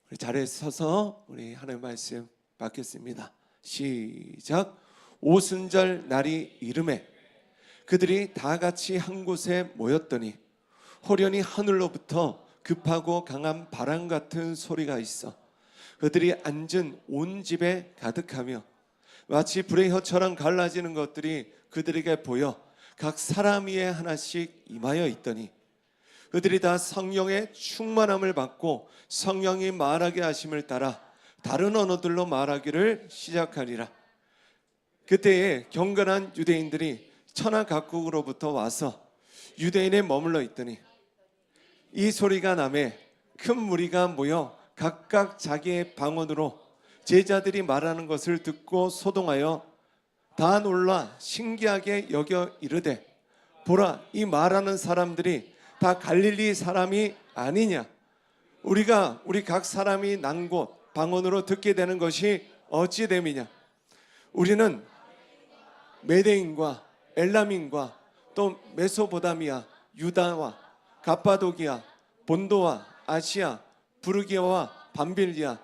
우리 자리에 서서 우리 하나님의 말씀 받겠습니다. 시작. 오순절 날이 이르매 그들이 다 같이 한 곳에 모였더니 호련히 하늘로부터 급하고 강한 바람 같은 소리가 있어 그들이 앉은 온 집에 가득하며 마치 불의 혀처럼 갈라지는 것들이 그들에게 보여 각 사람 위에 하나씩 임하여 있더니 그들이 다 성령의 충만함을 받고 성령이 말하게 하심을 따라 다른 언어들로 말하기를 시작하리라. 그때에 경건한 유대인들이 천하 각국으로부터 와서 유대인에 머물러 있더니 이 소리가 나매 큰 무리가 모여 각각 자기의 방언으로 제자들이 말하는 것을 듣고 소동하여 다 놀라 신기하게 여겨 이르되 보라, 이 말하는 사람들이 다 갈릴리 사람이 아니냐? 우리 각 사람이 난 곳 방언으로 듣게 되는 것이 어찌 됨이냐? 우리는 메대인과 엘람인과 또 메소포타미아, 유다와 갑바도기아, 본도와 아시아, 부르기아와 밤빌리아,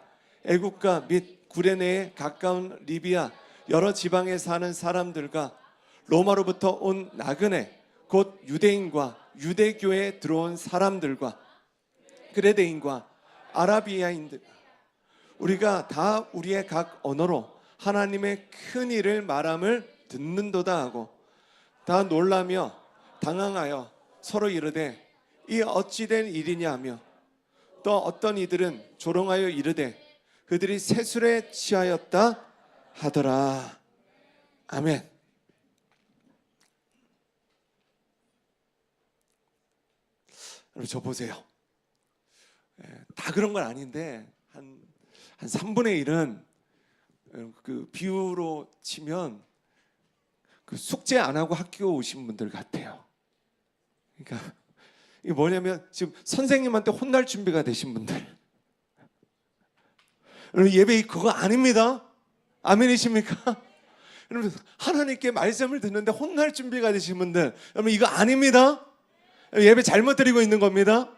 애국가 및 구레네에 가까운 리비아 여러 지방에 사는 사람들과 로마로부터 온 나그네 곧 유대인과 유대교에 들어온 사람들과 그레데인과 아라비아인들 우리가 다 우리의 각 언어로 하나님의 큰 일을 말함을 듣는도다 하고 다 놀라며 당황하여 서로 이르되 이 어찌 된 일이냐 하며 또 어떤 이들은 조롱하여 이르되 그들이 세술에 취하였다 하더라. 아멘. 여러분 저 보세요. 다 그런 건 아닌데 한 3분의 1은 그 비유로 치면 그 숙제 안 하고 학교 오신 분들 같아요. 그러니까 이게 뭐냐면 지금 선생님한테 혼날 준비가 되신 분들. 여러분 예배 그거 아닙니다. 아멘이십니까? 여러분 하나님께 말씀을 듣는데 혼날 준비가 되신 분들, 여러분 이거 아닙니다. 예배 잘못 드리고 있는 겁니다.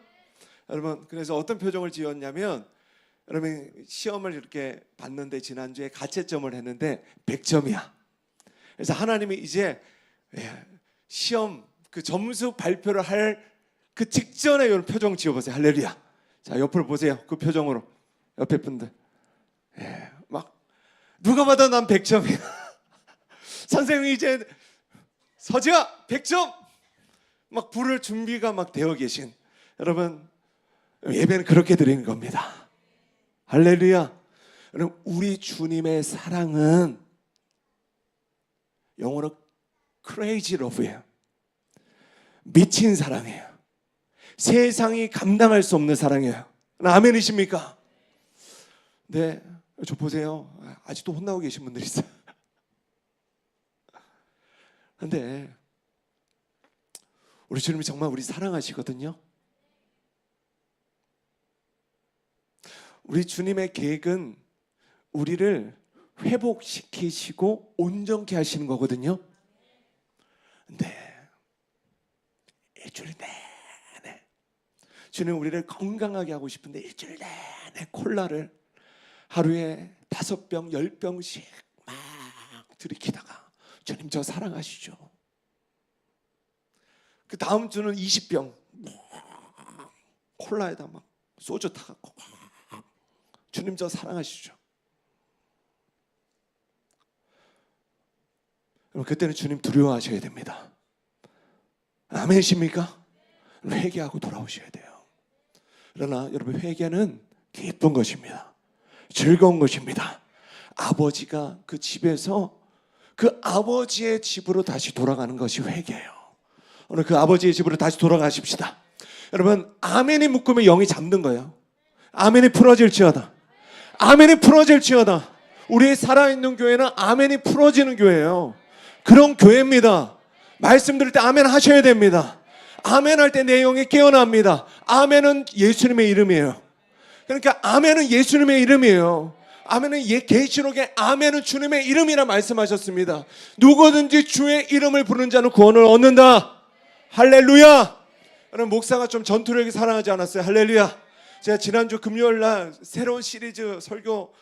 여러분 그래서 어떤 표정을 지었냐면 여러분 시험을 이렇게 봤는데 지난주에 가채점을 했는데 100점이야. 그래서 하나님이 이제 시험 그 점수 발표를 할 그 직전에 이런 표정 지어보세요. 할렐루야. 자 옆으로 보세요. 그 표정으로 옆에 분들 막 누가 봐도 난 100점이야. 선생님이 이제 서지아 100점 막 부를 준비가 막 되어 계신 여러분 예배는 그렇게 드리는 겁니다. 할렐루야. 여러분 우리 주님의 사랑은 영어로 crazy love예요. 미친 사랑이에요. 세상이 감당할 수 없는 사랑이에요. 아멘이십니까? 네, 저 보세요. 아직도 혼나고 계신 분들 있어요. 근데 우리 주님이 정말 우리 사랑하시거든요. 우리 주님의 계획은 우리를 회복시키시고 온전케 하시는 거거든요. 근데 일주일 내내 주님 우리를 건강하게 하고 싶은데 일주일 내내 콜라를 하루에 5병, 10병씩 막 들이키다가 주님 저 사랑하시죠. 그 다음 주는 20병 콜라에다 막 소주 타갖고 주님 저 사랑하시죠. 그때는 주님 두려워하셔야 됩니다. 아멘이십니까? 회개하고 돌아오셔야 돼요. 그러나 여러분 회개는 기쁜 것입니다. 즐거운 것입니다. 아버지가 그 집에서 그 아버지의 집으로 다시 돌아가는 것이 회개예요. 오늘 그 아버지의 집으로 다시 돌아가십시다. 여러분 아멘이 묶으면 영이 잡는 거예요. 아멘이 풀어질지어다. 아멘이 풀어질지어다. 우리 살아있는 교회는 아멘이 풀어지는 교회예요. 그런 교회입니다. 말씀 들을 때 아멘 하셔야 됩니다. 아멘 할 때 내 영이 깨어납니다. 아멘은 예수님의 이름이에요. 그러니까 아멘은 예수님의 이름이에요. 아멘은 계시록에 아멘은 주님의 이름이라 말씀하셨습니다. 누구든지 주의 이름을 부르는 자는 구원을 얻는다. 할렐루야. 여러분 목사가 좀 전투력이 살아나지 않았어요? 할렐루야. 제가 지난주 금요일 날 새로운 시리즈 설교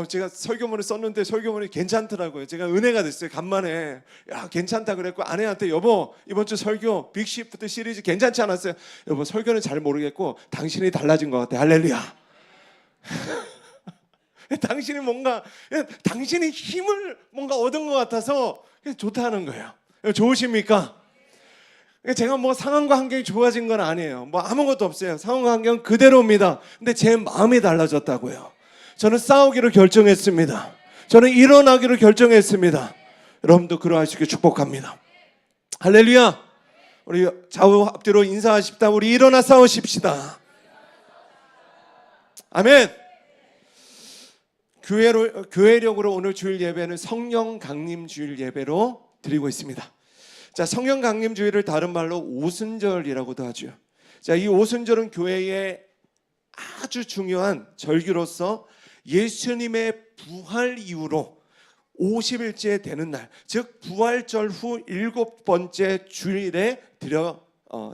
제가 설교문을 썼는데 설교문이 괜찮더라고요. 제가 은혜가 됐어요. 간만에 야 괜찮다 그랬고 아내한테 여보 이번 주 설교 빅시프트 시리즈 괜찮지 않았어요? 여보 설교는 잘 모르겠고 당신이 달라진 것 같아. 할렐루야. 당신이 뭔가 당신이 힘을 뭔가 얻은 것 같아서 좋다는 거예요. 좋으십니까? 제가 뭐 상황과 환경이 좋아진 건 아니에요. 뭐 아무것도 없어요. 상황과 환경은 그대로입니다. 근데 제 마음이 달라졌다고요. 저는 싸우기로 결정했습니다. 저는 일어나기로 결정했습니다. 여러분도 그러하시길 축복합니다. 할렐루야. 우리 좌우 앞뒤로 인사하십시다. 우리 일어나 싸우십시다. 아멘. 교회력으로 오늘 주일 예배는 성령 강림 주일 예배로 드리고 있습니다. 자, 성령 강림 주일을 다른 말로 오순절이라고도 하죠. 자, 이 오순절은 교회의 아주 중요한 절기로서 예수님의 부활 이후로 50일째 되는 날, 즉 부활절 후 7번째 주일에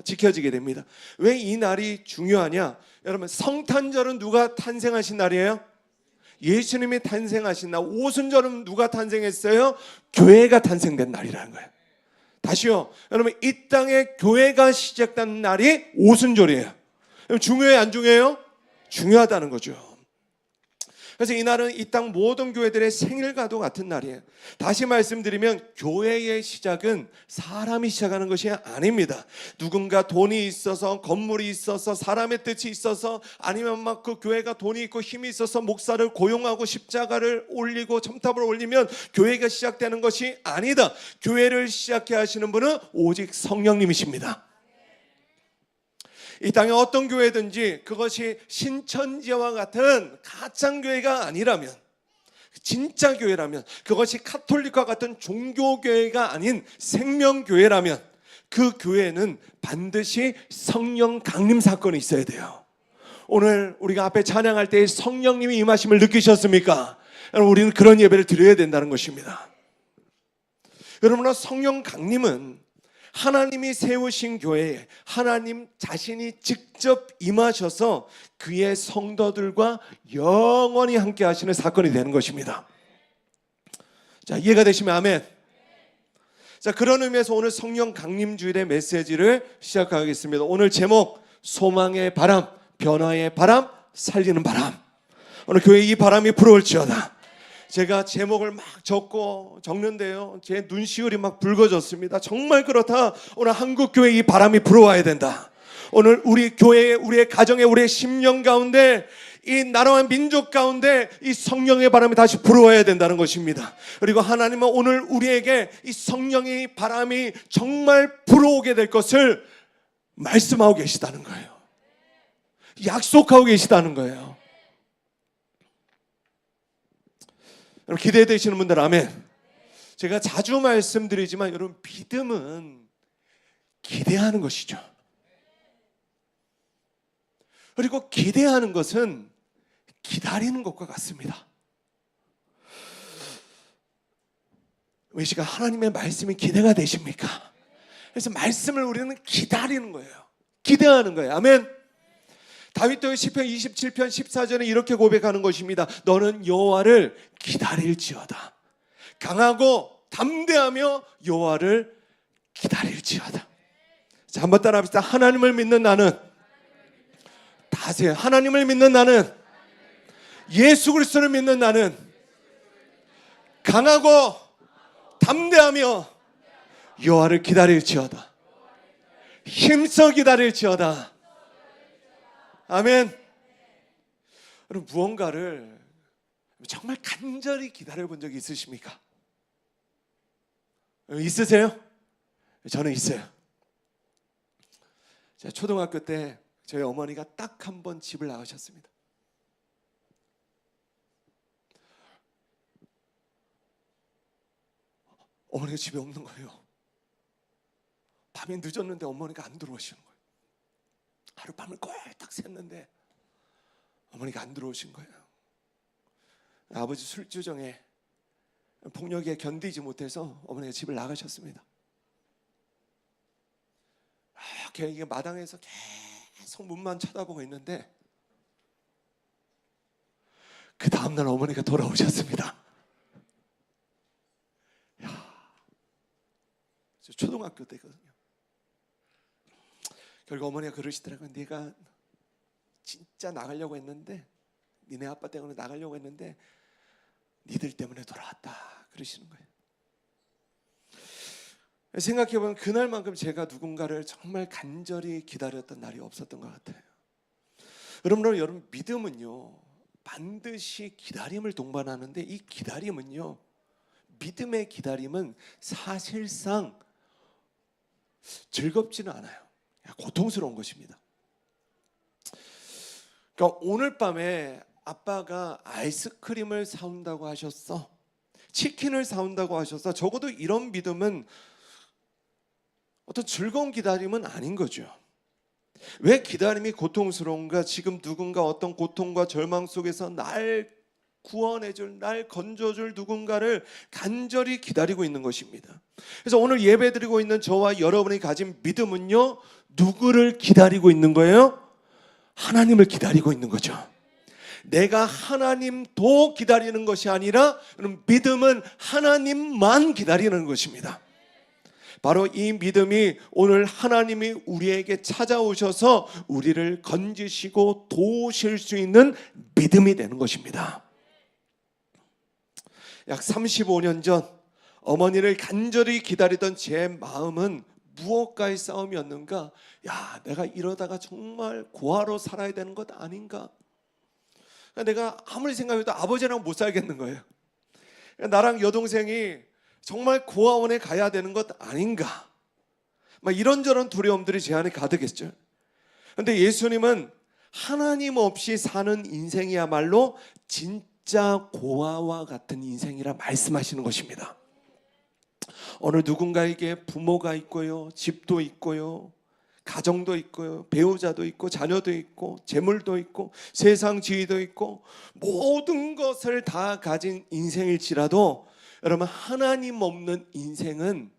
지켜지게 됩니다. 왜 이 날이 중요하냐? 여러분, 성탄절은 누가 탄생하신 날이에요? 예수님이 탄생하신 날. 오순절은 누가 탄생했어요? 교회가 탄생된 날이라는 거예요. 다시요. 여러분, 이 땅에 교회가 시작된 날이 오순절이에요. 중요해요, 안 중요해요? 중요하다는 거죠. 그래서 이 날은 이 땅 모든 교회들의 생일과도 같은 날이에요. 다시 말씀드리면 교회의 시작은 사람이 시작하는 것이 아닙니다. 누군가 돈이 있어서, 건물이 있어서, 사람의 뜻이 있어서, 아니면 막 그 교회가 돈이 있고 힘이 있어서 목사를 고용하고 십자가를 올리고 첨탑을 올리면 교회가 시작되는 것이 아니다. 교회를 시작해 하시는 분은 오직 성령님이십니다. 이 땅에 어떤 교회든지 그것이 신천지와 같은 가짜교회가 아니라면, 진짜 교회라면, 그것이 카톨릭과 같은 종교교회가 아닌 생명교회라면 그 교회는 반드시 성령 강림 사건이 있어야 돼요. 오늘 우리가 앞에 찬양할 때 성령님이 임하심을 느끼셨습니까? 여러분, 우리는 그런 예배를 드려야 된다는 것입니다. 여러분, 성령 강림은 하나님이 세우신 교회에 하나님 자신이 직접 임하셔서 그의 성도들과 영원히 함께 하시는 사건이 되는 것입니다. 자, 이해가 되시면 아멘. 자, 그런 의미에서 오늘 성령 강림 주일의 메시지를 시작하겠습니다. 오늘 제목, 소망의 바람, 변화의 바람, 살리는 바람. 오늘 교회에 이 바람이 불어올지어다. 제가 제목을 막 적는데요, 제 눈시울이 막 붉어졌습니다. 정말 그렇다. 오늘 한국교회에 이 바람이 불어와야 된다. 오늘 우리 교회에, 우리의 가정에, 우리의 심령 가운데, 이 나라와 민족 가운데 이 성령의 바람이 다시 불어와야 된다는 것입니다. 그리고 하나님은 오늘 우리에게 이 성령의 바람이 정말 불어오게 될 것을 말씀하고 계시다는 거예요. 약속하고 계시다는 거예요. 여러분, 기대되시는 분들 아멘. 제가 자주 말씀드리지만 여러분, 믿음은 기대하는 것이죠. 그리고 기대하는 것은 기다리는 것과 같습니다. 이 시간 하나님의 말씀이 기대가 되십니까? 그래서 말씀을 우리는 기다리는 거예요. 기대하는 거예요. 아멘. 다윗도 시편 27편 14절에 이렇게 고백하는 것입니다. 너는 여호와를 기다릴지어다. 강하고 담대하며 여호와를 기다릴지어다. 자, 한번 따라합시다. 하나님을 믿는 나는, 다세요. 하나님을 믿는 나는, 예수 그리스도를 믿는 나는 강하고 담대하며 여호와를 기다릴지어다. 힘써 기다릴지어다. 아멘. 여러분, 무언가를 정말 간절히 기다려본 적이 있으십니까? 있으세요? 저는 있어요. 제가 초등학교 때 저희 어머니가 딱 한 번 집을 나가셨습니다. 어머니가 집에 없는 거예요. 밤이 늦었는데 어머니가 안 들어오시는 거예요. 하룻밤을 꼴딱 샜는데 어머니가 안 들어오신 거예요. 아버지 술주정에 폭력에 견디지 못해서 어머니가 집을 나가셨습니다. 이렇게 마당에서 계속 문만 쳐다보고 있는데 그 다음날 어머니가 돌아오셨습니다. 저 초등학교 때거든요. 결국 어머니가 그러시더라고요. 네가 진짜 나가려고 했는데, 니네 아빠 때문에 나가려고 했는데 니들 때문에 돌아왔다, 그러시는 거예요. 생각해보면 그날만큼 제가 누군가를 정말 간절히 기다렸던 날이 없었던 것 같아요. 여러분, 믿음은요 반드시 기다림을 동반하는데, 이 기다림은요, 믿음의 기다림은 사실상 즐겁지는 않아요. 고통스러운 것입니다. 그러니까 오늘 밤에 아빠가 아이스크림을 사온다고 하셨어, 치킨을 사온다고 하셨어, 적어도 이런 믿음은 어떤 즐거운 기다림은 아닌 거죠. 왜 기다림이 고통스러운가? 지금 누군가 어떤 고통과 절망 속에서 날 구원해줄, 날 건져줄 누군가를 간절히 기다리고 있는 것입니다. 그래서 오늘 예배드리고 있는 저와 여러분이 가진 믿음은요, 누구를 기다리고 있는 거예요? 하나님을 기다리고 있는 거죠. 내가 하나님도 기다리는 것이 아니라 믿음은 하나님만 기다리는 것입니다. 바로 이 믿음이 오늘 하나님이 우리에게 찾아오셔서 우리를 건지시고 도우실 수 있는 믿음이 되는 것입니다. 약 35년 전 어머니를 간절히 기다리던 제 마음은 무엇과의 싸움이었는가? 야, 내가 이러다가 정말 고아로 살아야 되는 것 아닌가? 내가 아무리 생각해도 아버지랑 못 살겠는 거예요. 나랑 여동생이 정말 고아원에 가야 되는 것 아닌가? 막 이런저런 두려움들이 제 안에 가득했죠. 그런데 예수님은 하나님 없이 사는 인생이야말로 진짜 고아와 같은 인생이라 말씀하시는 것입니다. 어느 누군가에게 부모가 있고요, 집도 있고요, 가정도 있고요, 배우자도 있고, 자녀도 있고, 재물도 있고, 세상 지위도 있고, 모든 것을 다 가진 인생일지라도 여러분, 하나님 없는 인생은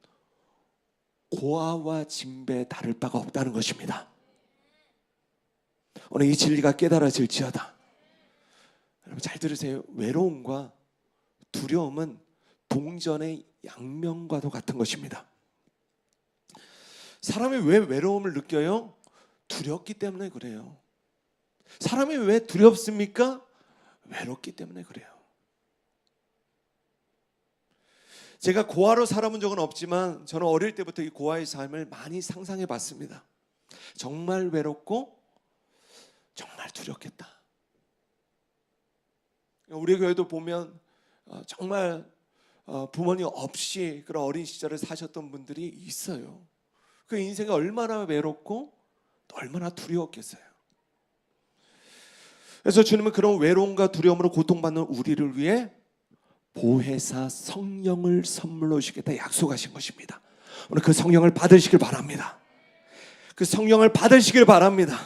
고아와 징배에 다를 바가 없다는 것입니다. 오늘 이 진리가 깨달아질지어다. 여러분 잘 들으세요. 외로움과 두려움은 동전의 양면과도 같은 것입니다. 사람이 왜 외로움을 느껴요? 두렵기 때문에 그래요. 사람이 왜 두렵습니까? 외롭기 때문에 그래요. 제가 고아로 살아본 적은 없지만 저는 어릴 때부터 이 고아의 삶을 많이 상상해 봤습니다. 정말 외롭고 정말 두렵겠다. 우리 교회도 보면 정말 부모님 없이 그런 어린 시절을 사셨던 분들이 있어요. 그 인생이 얼마나 외롭고 얼마나 두려웠겠어요. 그래서 주님은 그런 외로움과 두려움으로 고통받는 우리를 위해 보혜사 성령을 선물로 주시겠다 약속하신 것입니다. 오늘 그 성령을 받으시길 바랍니다. 그 성령을 받으시길 바랍니다.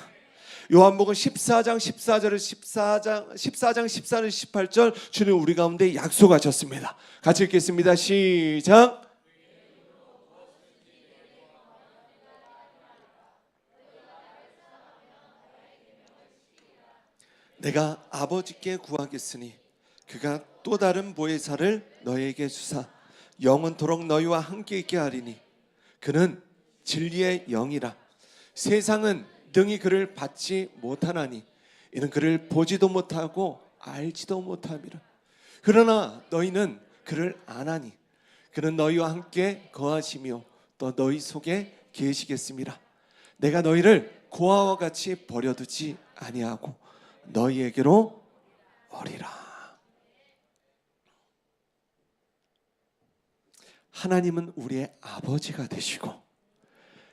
요한복음 14장 14절 14장 18절 주님 우리 가운데 약속하셨습니다. 같이 읽겠습니다. 시작. 내가 아버지께 구하겠으니 그가 또 다른 보혜사를 너에게 주사 영원토록 너희와 함께 있게 하리니 그는 진리의 영이라. 세상은 능히 그를 받지 못하나니 이는 그를 보지도 못하고 알지도 못함이라. 그러나 너희는 그를 아나니 그는 너희와 함께 거하시며 또 너희 속에 계시겠음이라. 내가 너희를 고아와 같이 버려두지 아니하고 너희에게로 오리라. 하나님은 우리의 아버지가 되시고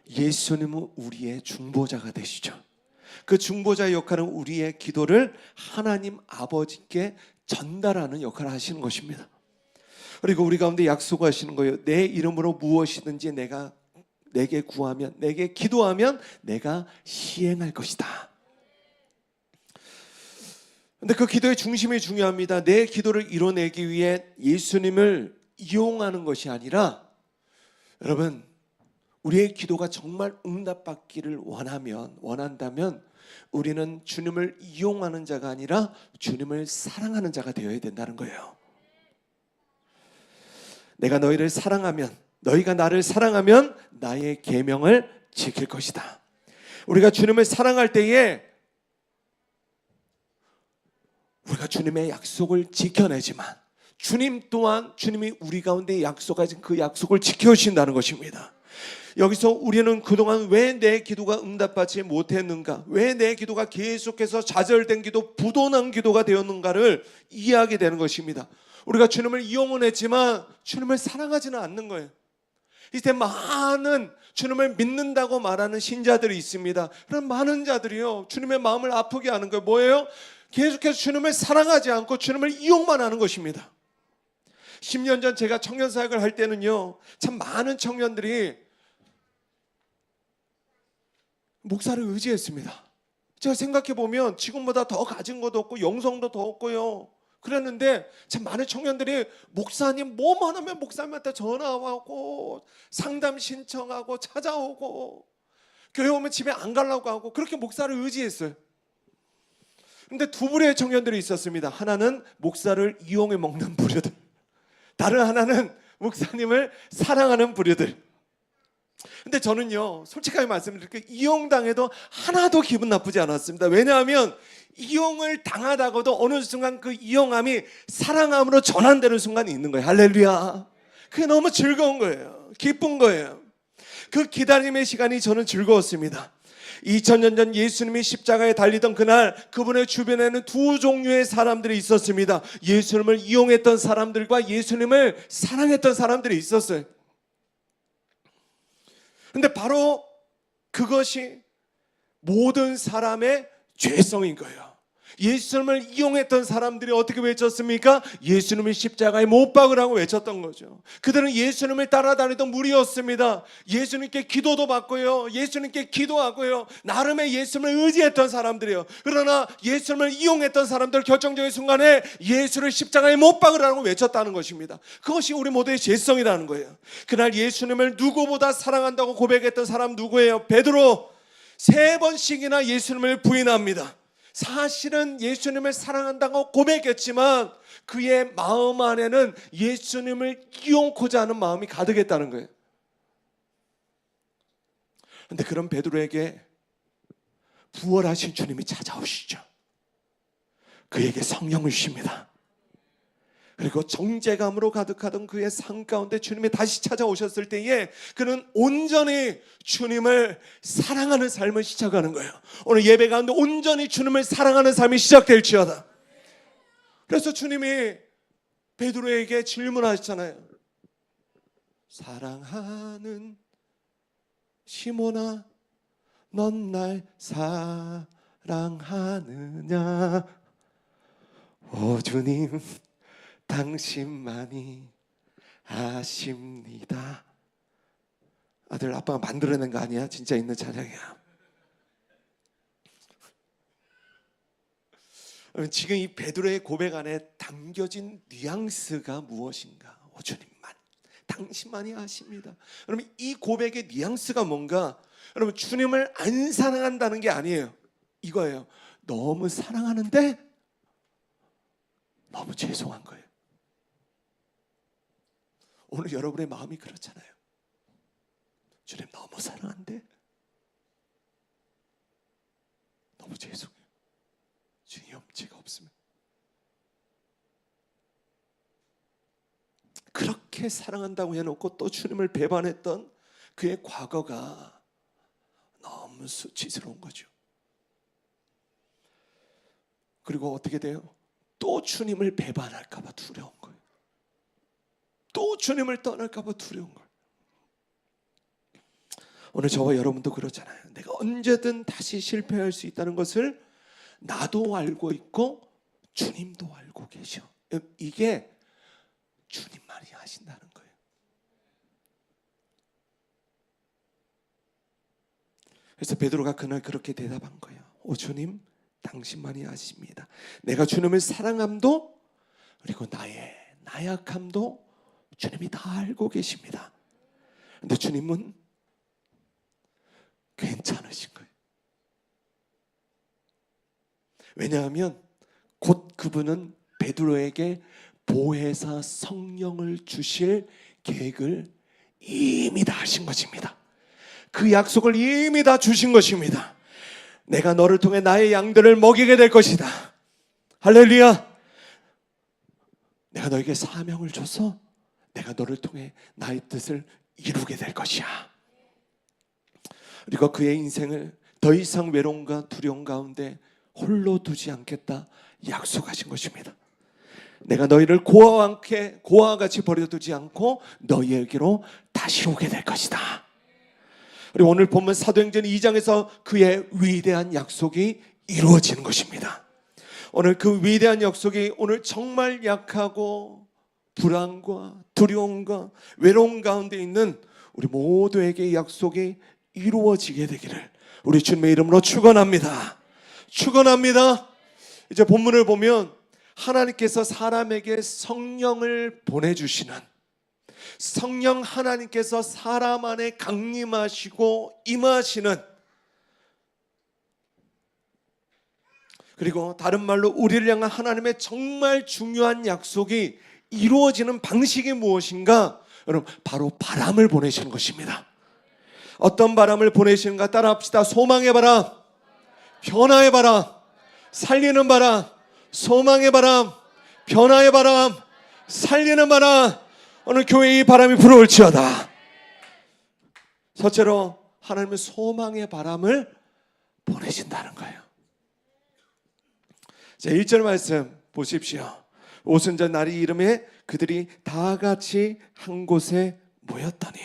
예수님은 우리의 중보자가 되시죠. 그 중보자의 역할은 우리의 기도를 하나님 아버지께 전달하는 역할을 하시는 것입니다. 그리고 우리 가운데 약속하시는 거예요. 내 이름으로 무엇이든지 내게 구하면, 내게 기도하면 내가 시행할 것이다. 근데 그 기도의 중심이 중요합니다. 내 기도를 이뤄내기 위해 예수님을 이용하는 것이 아니라 여러분 우리의 기도가 정말 응답받기를 원한다면 우리는 주님을 이용하는 자가 아니라 주님을 사랑하는 자가 되어야 된다는 거예요. 내가 너희를 사랑하면, 너희가 나를 사랑하면 나의 계명을 지킬 것이다. 우리가 주님을 사랑할 때에 우리가 주님의 약속을 지켜내지만 주님 또한 주님이 우리 가운데 약속하신 그 약속을 지켜주신다는 것입니다. 여기서 우리는 그동안 왜 내 기도가 응답받지 못했는가, 왜 내 기도가 계속해서 좌절된 기도, 부도난 기도가 되었는가를 이해하게 되는 것입니다. 우리가 주님을 이용은 했지만 주님을 사랑하지는 않는 거예요. 이때 많은 주님을 믿는다고 말하는 신자들이 있습니다. 그런 많은 자들이요, 주님의 마음을 아프게 하는 거예요. 뭐예요? 계속해서 주님을 사랑하지 않고 주님을 이용만 하는 것입니다. 10년 전 제가 청년 사역을 할 때는요, 참 많은 청년들이 목사를 의지했습니다. 제가 생각해 보면 지금보다 더 가진 것도 없고 영성도 더 없고요, 그랬는데 참 많은 청년들이 목사님 뭐만 하면 목사님한테 전화하고 상담 신청하고 찾아오고 교회 오면 집에 안 가려고 하고 그렇게 목사를 의지했어요. 근데 두 부류의 청년들이 있었습니다. 하나는 목사를 이용해 먹는 부류들, 다른 하나는 목사님을 사랑하는 부류들. 근데 저는요, 솔직하게 말씀드릴게요, 이용당해도 하나도 기분 나쁘지 않았습니다. 왜냐하면 이용을 당하다가도 어느 순간 그 이용함이 사랑함으로 전환되는 순간이 있는 거예요. 할렐루야. 그게 너무 즐거운 거예요. 기쁜 거예요. 그 기다림의 시간이 저는 즐거웠습니다. 2000년 전 예수님이 십자가에 달리던 그날, 그분의 주변에는 두 종류의 사람들이 있었습니다. 예수님을 이용했던 사람들과 예수님을 사랑했던 사람들이 있었어요. 근데 바로 그것이 모든 사람의 죄성인 거예요. 예수님을 이용했던 사람들이 어떻게 외쳤습니까? 예수님이 십자가에 못 박으라고 외쳤던 거죠. 그들은 예수님을 따라다니던 무리였습니다. 예수님께 기도도 받고요, 예수님께 기도하고요, 나름의 예수님을 의지했던 사람들이에요. 그러나 예수님을 이용했던 사람들, 결정적인 순간에 예수를 십자가에 못 박으라고 외쳤다는 것입니다. 그것이 우리 모두의 죄성이라는 거예요. 그날 예수님을 누구보다 사랑한다고 고백했던 사람 누구예요? 베드로. 3번씩이나 예수님을 부인합니다. 사실은 예수님을 사랑한다고 고백했지만 그의 마음 안에는 예수님을 이용코자 하는 마음이 가득했다는 거예요. 그런데 그런 베드로에게 부활하신 주님이 찾아오시죠. 그에게 성령을 주십니다. 그리고 정죄감으로 가득하던 그의 삶 가운데 주님이 다시 찾아오셨을 때에 그는 온전히 주님을 사랑하는 삶을 시작하는 거예요. 오늘 예배 가운데 온전히 주님을 사랑하는 삶이 시작될지어다. 그래서 주님이 베드로에게 질문하셨잖아요. 사랑하는 시몬아, 넌 날 사랑하느냐? 오 주님, 당신만이 아십니다. 아들, 아빠가 만들어낸 거 아니야? 진짜 있는 찬양이야. 지금 이 베드로의 고백 안에 담겨진 뉘앙스가 무엇인가? 오 주님만, 당신만이 아십니다. 여러분, 이 고백의 뉘앙스가 뭔가? 여러분, 주님을 안 사랑한다는 게 아니에요. 이거예요. 너무 사랑하는데 너무 죄송한 거예요. 오늘 여러분의 마음이 그렇잖아요. 주님 너무 사랑한데 너무 죄송해요. 주님 염치가 없으면. 그렇게 사랑한다고 해놓고 또 주님을 배반했던 그의 과거가 너무 수치스러운 거죠. 그리고 어떻게 돼요? 또 주님을 배반할까 봐 두려운 거예요. 또 주님을 떠날까 봐 두려운 거예요. 오늘 저와 여러분도 그렇잖아요. 내가 언제든 다시 실패할 수 있다는 것을 나도 알고 있고 주님도 알고 계셔. 이게 주님만이 아신다는 거예요. 그래서 베드로가 그날 그렇게 대답한 거예요. 오 주님, 당신만이 아십니다. 내가 주님을 사랑함도 그리고 나의 나약함도 주님이 다 알고 계십니다. 근데 주님은 왜냐하면 곧 그분은 베드로에게 보혜사 성령을 주실 계획을 이미 다 하신 것입니다. 그 약속을 이미 다 주신 것입니다. 내가 너를 통해 나의 양들을 먹이게 될 것이다. 할렐루야. 내가 너에게 사명을 줘서 내가 너를 통해 나의 뜻을 이루게 될 것이야. 그리고 그의 인생을 더 이상 외로움과 두려움 가운데 홀로 두지 않겠다 약속하신 것입니다. 내가 너희를 고아와 같이 버려두지 않고 너희에게로 다시 오게 될 것이다. 그리고 오늘 본문 사도행전 2장에서 그의 위대한 약속이 이루어지는 것입니다. 오늘 그 위대한 약속이 오늘 정말 약하고 불안과 두려움과 외로움 가운데 있는 우리 모두에게 약속이 이루어지게 되기를 우리 주님의 이름으로 축원합니다. 축원합니다. 이제 본문을 보면 하나님께서 사람에게 성령을 보내주시는, 성령 하나님께서 사람 안에 강림하시고 임하시는, 그리고 다른 말로 우리를 향한 하나님의 정말 중요한 약속이 이루어지는 방식이 무엇인가? 여러분, 바로 바람을 보내시는 것입니다. 어떤 바람을 보내시는가 따라합시다. 소망의 바람, 변화의 바람, 살리는 바람, 소망의 바람, 변화의 바람, 살리는 바람. 오늘 교회에 이 바람이 불어올지어다. 첫째로 하나님의 소망의 바람을 보내신다는 거예요. 자, 1절 말씀 보십시오. 오순절 날이 이름에 그들이 다 같이 한 곳에 모였더니.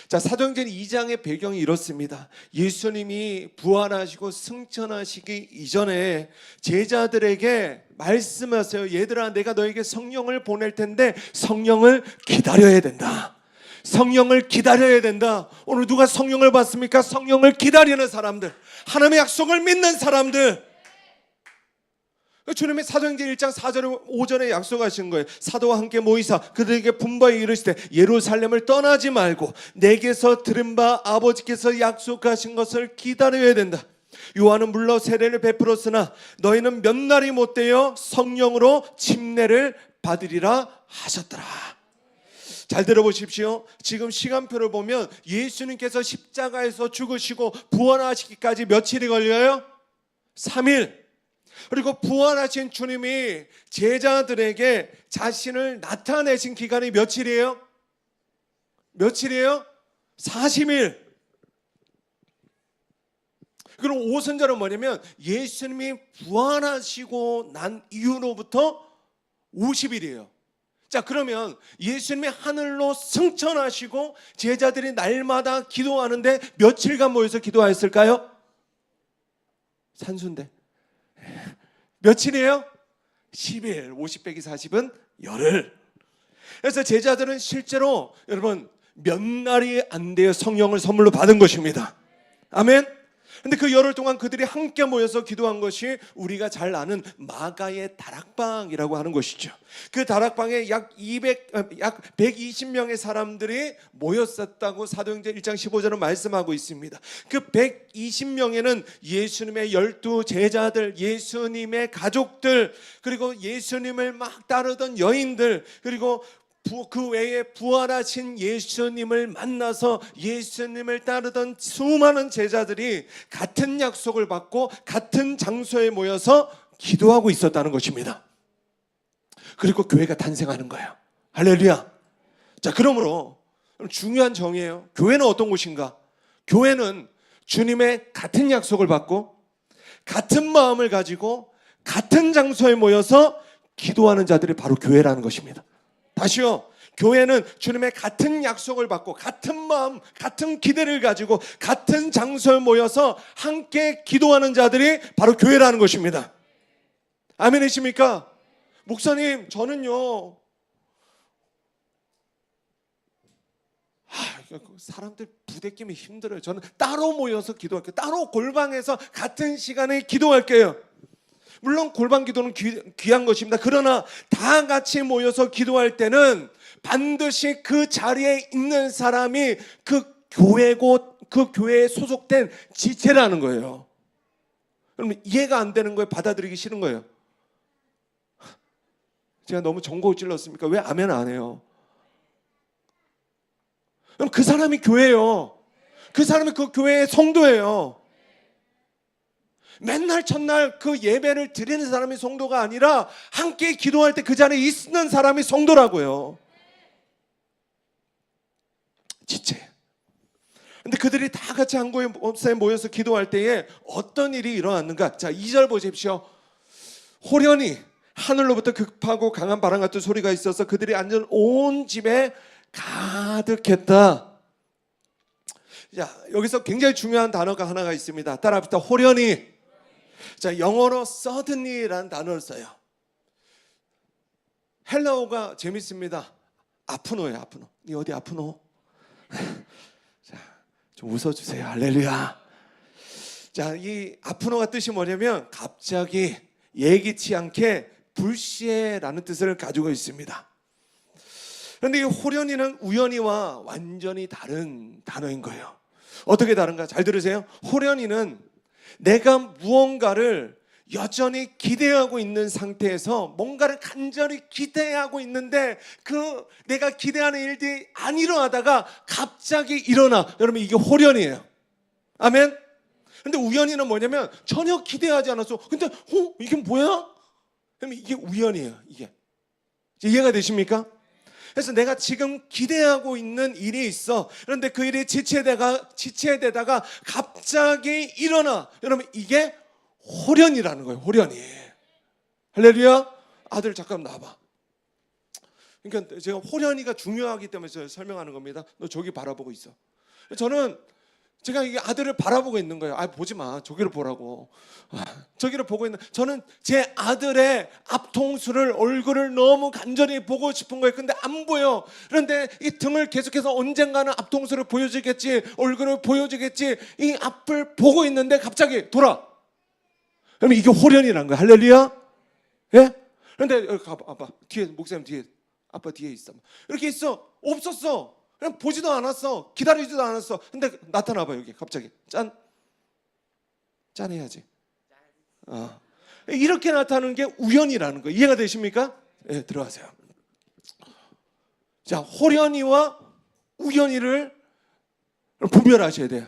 자, 사도행전 2장의 배경이 이렇습니다. 예수님이 부활하시고 승천하시기 이전에 제자들에게 말씀하세요. 얘들아, 내가 너에게 성령을 보낼 텐데 성령을 기다려야 된다. 성령을 기다려야 된다. 오늘 누가 성령을 받습니까? 성령을 기다리는 사람들, 하나님의 약속을 믿는 사람들. 주님이 사도행전 1장 4절 5절에 약속하신 거예요. 사도와 함께 모이사 그들에게 분부하여 이르시되 예루살렘을 떠나지 말고 내게서 들은 바 아버지께서 약속하신 것을 기다려야 된다. 요한은 물러 세례를 베풀었으나 너희는 몇 날이 못되어 성령으로 침례를 받으리라 하셨더라. 잘 들어보십시오. 지금 시간표를 보면 예수님께서 십자가에서 죽으시고 부활하시기까지 며칠이 걸려요? 3일. 그리고 부활하신 주님이 제자들에게 자신을 나타내신 기간이 며칠이에요? 며칠이에요? 40일. 그럼 오순절은 뭐냐면 예수님이 부활하시고 난 이후로부터 50일이에요. 자, 그러면 예수님이 하늘로 승천하시고 제자들이 날마다 기도하는데 며칠간 모여서 기도하였을까요? 산수인데 며칠이에요? 10일. 50 빼기 40은 열흘. 그래서 제자들은 실제로 여러분 몇 날이 안 돼요 성령을 선물로 받은 것입니다. 아멘. 근데 그 열흘 동안 그들이 함께 모여서 기도한 것이 우리가 잘 아는 마가의 다락방이라고 하는 것이죠. 그 다락방에 약 120명의 사람들이 모였었다고 사도행전 1장 15절은 말씀하고 있습니다. 그 120명에는 예수님의 12 제자들, 예수님의 가족들, 그리고 예수님을 막 따르던 여인들, 그리고 그 외에 부활하신 예수님을 만나서 예수님을 따르던 수많은 제자들이 같은 약속을 받고 같은 장소에 모여서 기도하고 있었다는 것입니다. 그리고 교회가 탄생하는 거예요. 할렐루야. 자, 그러므로 중요한 정의예요. 교회는 어떤 곳인가? 교회는 주님의 같은 약속을 받고 같은 마음을 가지고 같은 장소에 모여서 기도하는 자들이 바로 교회라는 것입니다. 다시요. 교회는 주님의 같은 약속을 받고 같은 마음, 같은 기대를 가지고 같은 장소에 모여서 함께 기도하는 자들이 바로 교회라는 것입니다. 아멘이십니까? 목사님, 저는요 사람들 부대끼면 힘들어요. 저는 따로 모여서 기도할게요. 따로 골방에서 같은 시간에 기도할게요. 물론 골방 기도는 귀한 것입니다. 그러나 다 같이 모여서 기도할 때는 반드시 그 자리에 있는 사람이 그 교회고 그 교회에 소속된 지체라는 거예요. 그러면 이해가 안 되는 거예요? 받아들이기 싫은 거예요? 제가 너무 정곡 찔렀습니까? 왜 아멘 안 해요? 그럼 그 사람이 교회예요. 그 사람이 그 교회의 성도예요. 맨날 첫날 그 예배를 드리는 사람이 성도가 아니라 함께 기도할 때 그 자리에 있는 사람이 성도라고요. 지체. 근데 그들이 다 같이 한 곳에 모여서 기도할 때에 어떤 일이 일어났는가? 자, 2절 보십시오. 호련히 하늘로부터 급하고 강한 바람 같은 소리가 있어서 그들이 앉은 온 집에 가득했다. 자, 여기서 굉장히 중요한 단어가 하나가 있습니다. 따라합시다. 호련히. 자, 영어로 suddenly라는 단어를 써요. 헬라어가 재밌습니다. 아프노예요, 아프노. 니 어디 아프노? 자, 좀 웃어주세요. 할렐루야. 자, 이 아프노가 뜻이 뭐냐면 갑자기 예기치 않게 불시에라는 뜻을 가지고 있습니다. 그런데 이 호련히는 우연히와 완전히 다른 단어인 거예요. 어떻게 다른가? 잘 들으세요. 호련히는 내가 무언가를 여전히 기대하고 있는 상태에서 뭔가를 간절히 기대하고 있는데 그 내가 기대하는 일들이 안 일어나다가 갑자기 일어나. 여러분 이게 호련이에요. 아멘. 근데 우연히는 뭐냐면 전혀 기대하지 않았어. 근데 이게 뭐야? 그럼 이게 우연이에요. 이게 이해가 되십니까? 그래서 내가 지금 기대하고 있는 일이 있어. 그런데 그 일이 지체되다가 갑자기 일어나. 여러분 이게 호련이라는 거예요. 호련이. 할렐루야. 아들 잠깐 나와봐. 그러니까 제가 호련이가 중요하기 때문에 설명하는 겁니다. 너 저기 바라보고 있어. 저는 제가 이 아들을 바라보고 있는 거예요. 보지 마. 저기를 보라고. 저기를 보고 있는. 저는 제 아들의 앞통수를 얼굴을 너무 간절히 보고 싶은 거예요. 근데 안 보여. 그런데 이 등을 계속해서 언젠가는 앞통수를 보여주겠지, 얼굴을 보여주겠지. 이 앞을 보고 있는데 갑자기 돌아. 그럼 이게 호련이라는 거야. 할렐루야. 예? 그런데 아빠 뒤에 목사님 뒤에 아빠 뒤에 있어. 이렇게 있어. 없었어. 그냥 보지도 않았어. 기다리지도 않았어. 근데 나타나 봐 여기 갑자기. 짠 해야지. 이렇게 나타나는 게 우연이라는 거예요. 이해가 되십니까? 네, 들어가세요. 자, 호련이와 우연이를 분별하셔야 돼요.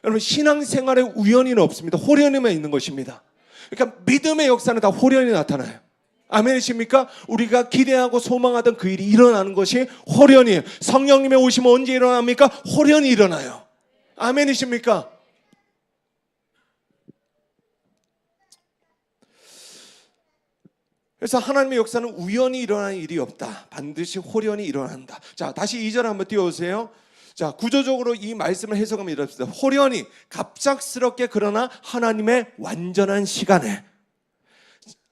여러분 신앙생활에 우연이는 없습니다. 호련이만 있는 것입니다. 그러니까 믿음의 역사는 다 호련이 나타나요. 아멘이십니까? 우리가 기대하고 소망하던 그 일이 일어나는 것이 호련이에요. 성령님의 오심은 언제 일어납니까? 호련이 일어나요. 아멘이십니까? 그래서 하나님의 역사는 우연히 일어나는 일이 없다. 반드시 호련이 일어난다. 자, 다시 2절 한번 띄워주세요. 자, 구조적으로 이 말씀을 해석하면 이렇습니다. 호련히 갑작스럽게 그러나 하나님의 완전한 시간에.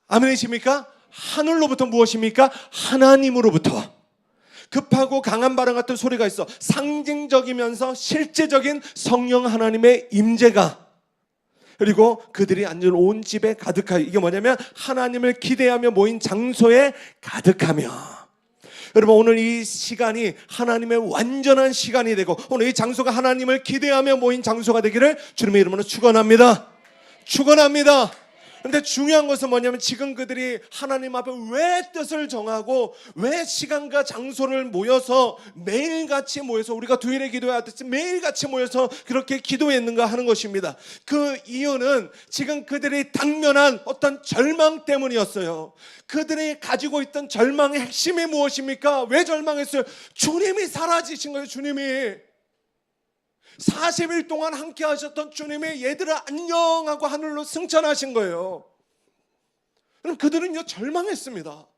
아멘이십니까? 하늘로부터 무엇입니까? 하나님으로부터 급하고 강한 바람 같은 소리가 있어. 상징적이면서 실제적인 성령 하나님의 임재가, 그리고 그들이 앉은 온 집에 가득하여. 이게 뭐냐면 하나님을 기대하며 모인 장소에 가득하며. 여러분 오늘 이 시간이 하나님의 완전한 시간이 되고 오늘 이 장소가 하나님을 기대하며 모인 장소가 되기를 주님의 이름으로 축원합니다. 축원합니다. 근데 중요한 것은 뭐냐면 지금 그들이 하나님 앞에 왜 뜻을 정하고 왜 시간과 장소를 모여서 매일같이 모여서 우리가 주일에 기도하듯이 매일같이 모여서 그렇게 기도했는가 하는 것입니다. 그 이유는 지금 그들이 당면한 어떤 절망 때문이었어요. 그들이 가지고 있던 절망의 핵심이 무엇입니까? 왜 절망했어요? 주님이 사라지신 거예요. 주님이 40일 동안 함께 하셨던 주님의 얘들아 안녕하고 하늘로 승천하신 거예요. 그럼 그들은요 절망했습니다.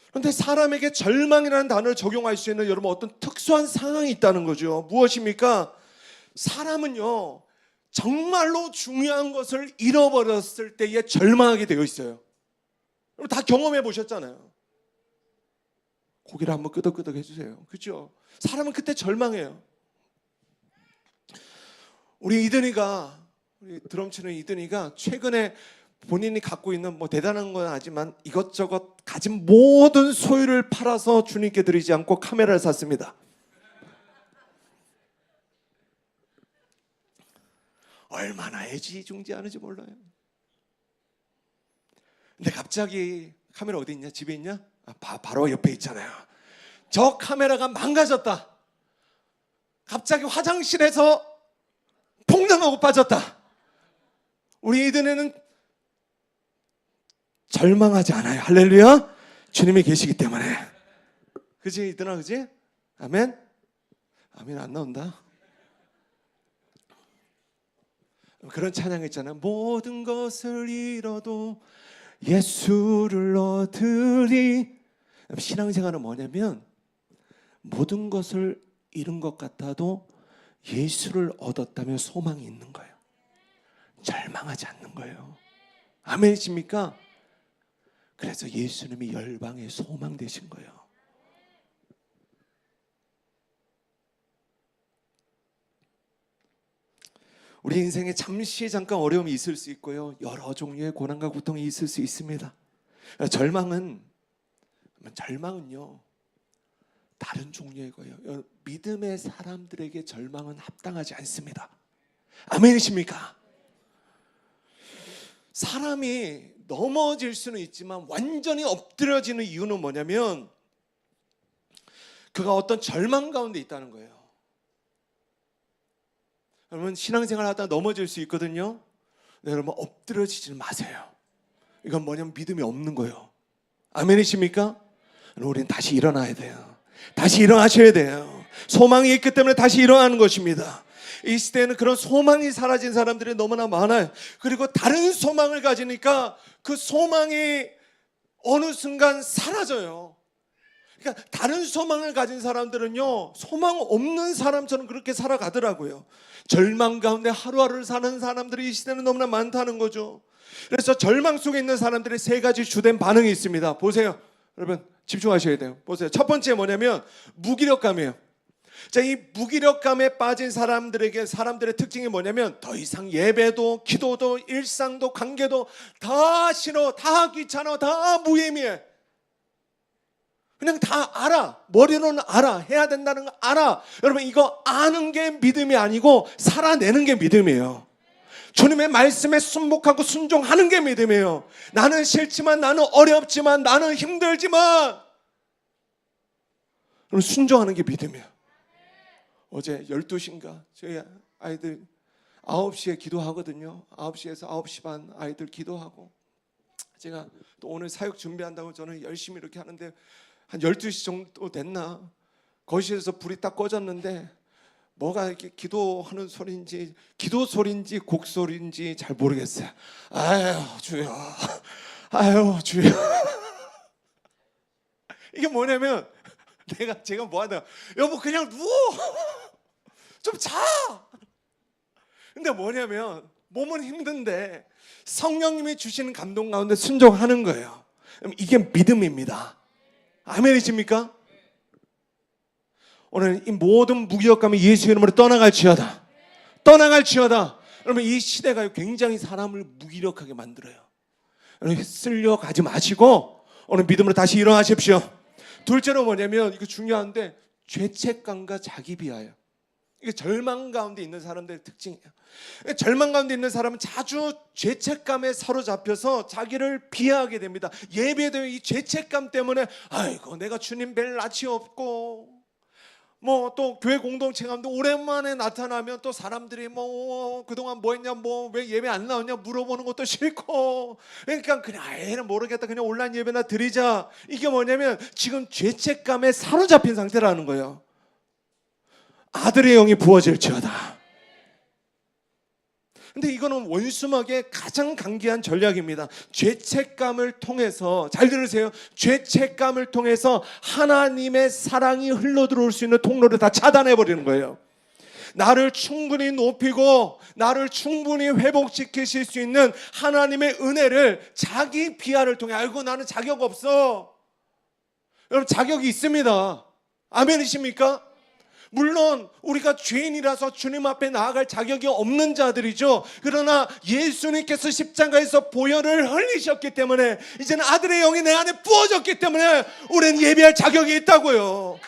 그런데 사람에게 절망이라는 단어를 적용할 수 있는 여러분 어떤 특수한 상황이 있다는 거죠. 무엇입니까? 사람은요 정말로 중요한 것을 잃어버렸을 때에 절망하게 되어 있어요. 여러분 다 경험해 보셨잖아요. 고개를 한번 끄덕끄덕 해주세요. 그렇죠? 사람은 그때 절망해요. 우리 드럼 치는 이든이가 최근에 본인이 갖고 있는 뭐 대단한 건 아니지만 이것저것 가진 모든 소유를 팔아서 주님께 드리지 않고 카메라를 샀습니다. 얼마나 애지중지하는지 몰라요. 근데 갑자기 카메라 어디 있냐? 집에 있냐? 바로 옆에 있잖아요. 저 카메라가 망가졌다. 갑자기 화장실에서 폭락하고 빠졌다. 우리 이든에는 절망하지 않아요. 할렐루야. 주님이 계시기 때문에. 그지 이든아, 그지? 아멘. 아멘 안 나온다. 그런 찬양 있잖아요. 모든 것을 잃어도 예수를 얻으리. 신앙생활은 뭐냐면 모든 것을 잃은 것 같아도 예수를 얻었다면 소망이 있는 거예요. 절망하지 않는 거예요. 아멘이십니까? 그래서 예수님이 열방의 소망 되신 거예요. 우리 인생에 잠시 잠깐 어려움이 있을 수 있고요. 여러 종류의 고난과 고통이 있을 수 있습니다. 절망은요 다른 종류의 거예요. 믿음의 사람들에게 절망은 합당하지 않습니다. 아멘이십니까? 사람이 넘어질 수는 있지만 완전히 엎드려지는 이유는 뭐냐면 그가 어떤 절망 가운데 있다는 거예요. 여러분 신앙생활 하다가 넘어질 수 있거든요. 네, 여러분 엎드려지지 마세요. 이건 뭐냐면 믿음이 없는 거예요. 아멘이십니까? 우리는 다시 일어나야 돼요. 다시 일어나셔야 돼요. 소망이 있기 때문에 다시 일어나는 것입니다. 이 시대에는 그런 소망이 사라진 사람들이 너무나 많아요. 그리고 다른 소망을 가지니까 그 소망이 어느 순간 사라져요. 그러니까 다른 소망을 가진 사람들은요 소망 없는 사람처럼 그렇게 살아가더라고요. 절망 가운데 하루하루를 사는 사람들이 이 시대는 너무나 많다는 거죠. 그래서 절망 속에 있는 사람들의 세 가지 주된 반응이 있습니다. 보세요. 여러분 집중하셔야 돼요. 보세요. 첫 번째 뭐냐면 무기력감이에요. 자, 이 무기력감에 빠진 사람들의 특징이 뭐냐면 더 이상 예배도 기도도 일상도 관계도 다 싫어, 다 귀찮아, 다 무의미해. 그냥 다 알아. 머리로는 알아. 해야 된다는 거 알아. 여러분 이거 아는 게 믿음이 아니고 살아내는 게 믿음이에요. 주님의 말씀에 순복하고 순종하는 게 믿음이에요. 나는 싫지만, 나는 어렵지만, 나는 힘들지만 순종하는 게 믿음이에요. 어제 12시인가 저희 아이들 9시에 기도하거든요. 9시에서 9시 반 아이들 기도하고 제가 또 오늘 사역 준비한다고 저는 열심히 이렇게 하는데 한 12시 정도 됐나 거실에서 불이 딱 꺼졌는데 뭐가 이렇게 기도하는 소리인지 기도 소리인지 곡 소리인지 잘 모르겠어요. 아유 주여, 아유 주여. 이게 뭐냐면 제가 뭐 하다가 여보 그냥 누워 좀 자. 근데 뭐냐면 몸은 힘든데 성령님이 주시는 감동 가운데 순종하는 거예요. 이게 믿음입니다. 아멘이십니까? 오늘 이 모든 무기력감이 예수 이름으로 떠나갈지어다. 떠나갈지어다. 여러분 이 시대가 굉장히 사람을 무기력하게 만들어요. 여러분 쓸려 가지 마시고 오늘 믿음으로 다시 일어나십시오. 둘째로 뭐냐면 이거 중요한데 죄책감과 자기 비하예요. 이게 절망 가운데 있는 사람들의 특징이에요. 절망 가운데 있는 사람은 자주 죄책감에 사로잡혀서 자기를 비하하게 됩니다. 예배도 이 죄책감 때문에 아이고 내가 주님 뵐 낯이 없고 뭐 또 교회 공동체 가운데 오랜만에 나타나면 또 사람들이 뭐 그동안 뭐 했냐 뭐 왜 예배 안 나왔냐 물어보는 것도 싫고 그러니까 그냥 애는 모르겠다 그냥 온라인 예배나 드리자. 이게 뭐냐면 지금 죄책감에 사로잡힌 상태라는 거예요. 아들의 영이 부어질지어다. 근데 이거는 원수막의 가장 강기한 전략입니다. 죄책감을 통해서 잘 들으세요. 죄책감을 통해서 하나님의 사랑이 흘러들어올 수 있는 통로를 다 차단해버리는 거예요. 나를 충분히 높이고 나를 충분히 회복시키실 수 있는 하나님의 은혜를 자기 비하를 통해 알고 나는 자격 없어. 여러분 자격이 있습니다. 아멘이십니까? 물론 우리가 죄인이라서 주님 앞에 나아갈 자격이 없는 자들이죠. 그러나 예수님께서 십자가에서 보혈을 흘리셨기 때문에 이제는 아들의 영이 내 안에 부어졌기 때문에 우리는 예배할 자격이 있다고요.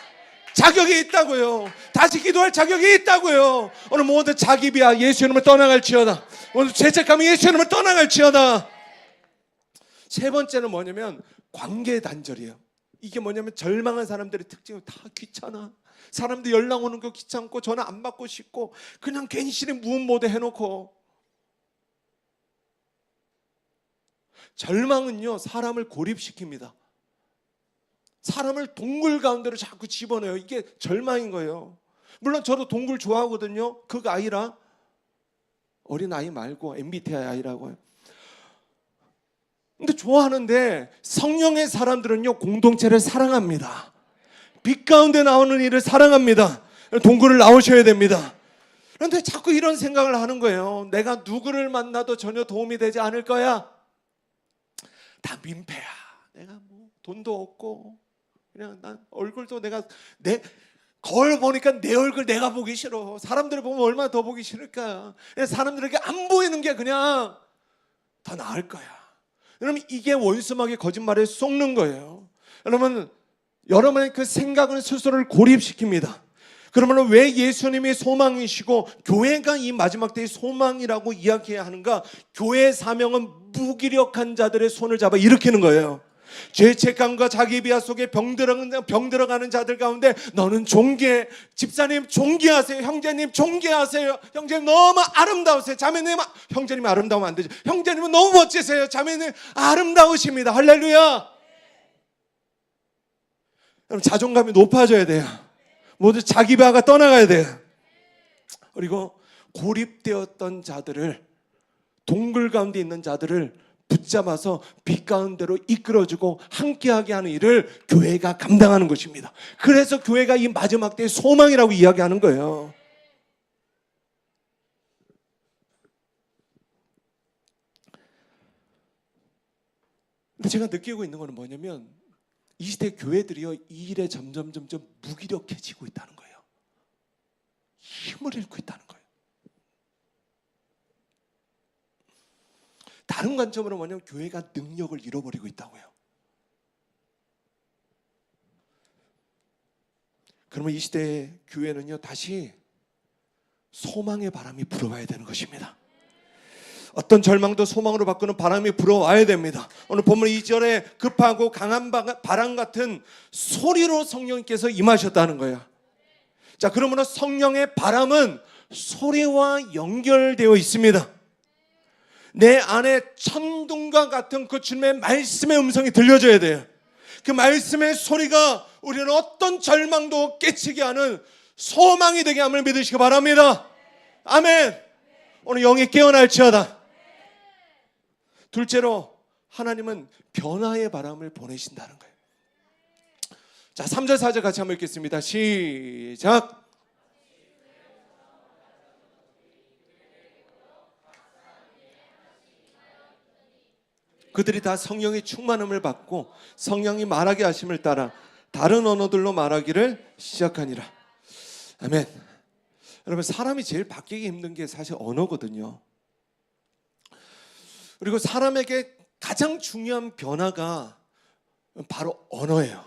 자격이 있다고요. 다시 기도할 자격이 있다고요. 오늘 모든 자기 비하 예수 이름을 떠나갈지어다. 오늘 죄책감이 예수 이름을 떠나갈지어다. 세 번째는 뭐냐면 관계 단절이에요. 이게 뭐냐면 절망한 사람들의 특징은 다 귀찮아. 사람들 연락 오는 거 귀찮고 전화 안 받고 싶고 그냥 괜시리 무음모드 해놓고. 절망은요 사람을 고립시킵니다. 사람을 동굴 가운데로 자꾸 집어넣어요. 이게 절망인 거예요. 물론 저도 동굴 좋아하거든요. 그 아이라 어린 아이 말고 MBTI 아이라고요. 근데 좋아하는데 성령의 사람들은요 공동체를 사랑합니다. 빛 가운데 나오는 일을 사랑합니다. 동굴을 나오셔야 됩니다. 그런데 자꾸 이런 생각을 하는 거예요. 내가 누구를 만나도 전혀 도움이 되지 않을 거야. 다 민폐야. 내가 뭐 돈도 없고 그냥 난 얼굴도 내가 내 거울 보니까 내 얼굴 내가 보기 싫어. 사람들을 보면 얼마나 더 보기 싫을까. 사람들에게 안 보이는 게 그냥 더 나을 거야. 여러분 이게 원수막의 거짓말에 속는 거예요. 여러분의 그 생각은 스스로를 고립시킵니다. 그러면 왜 예수님이 소망이시고 교회가 이 마지막 때의 소망이라고 이야기해야 하는가? 교회의 사명은 무기력한 자들의 손을 잡아 일으키는 거예요. 죄책감과 자기 비하 속에 병들어가는 자들 가운데 너는 존귀해. 집사님 존귀하세요. 형제님 존귀하세요. 형제님 너무 아름다우세요. 자매님 형제님 아름다우면 안 되죠. 형제님은 너무 멋지세요. 자매님 아름다우십니다. 할렐루야. 여러분 자존감이 높아져야 돼요. 모두 자기 비하가 떠나가야 돼요. 그리고 고립되었던 자들을 동굴 가운데 있는 자들을 붙잡아서 빛 가운데로 이끌어주고 함께하게 하는 일을 교회가 감당하는 것입니다. 그래서 교회가 이 마지막 때의 소망이라고 이야기하는 거예요. 근데 제가 느끼고 있는 것은 뭐냐면 이 시대 교회들이요 이 일에 점점 무기력해지고 있다는 거예요. 힘을 잃고 있다는 거예요. 다른 관점으로 뭐냐면 교회가 능력을 잃어버리고 있다고요. 그러면 이 시대의 교회는요 다시 소망의 바람이 불어와야 되는 것입니다. 어떤 절망도 소망으로 바꾸는 바람이 불어와야 됩니다. 오늘 본문 2절에 급하고 강한 바람 같은 소리로 성령께서 임하셨다는 거예요. 자, 그러므로 성령의 바람은 소리와 연결되어 있습니다. 내 안에 천둥과 같은 그 주님의 말씀의 음성이 들려져야 돼요. 그 말씀의 소리가 우리는 어떤 절망도 깨치게 하는 소망이 되게 함을 믿으시기 바랍니다. 아멘. 오늘 영이 깨어날지어다. 둘째로 하나님은 변화의 바람을 보내신다는 거예요. 자, 3절 4절 같이 한번 읽겠습니다. 시작. 그들이 다 성령의 충만함을 받고 성령이 말하게 하심을 따라 다른 언어들로 말하기를 시작하니라. 아멘. 여러분 사람이 제일 바뀌기 힘든 게 사실 언어거든요. 그리고 사람에게 가장 중요한 변화가 바로 언어예요.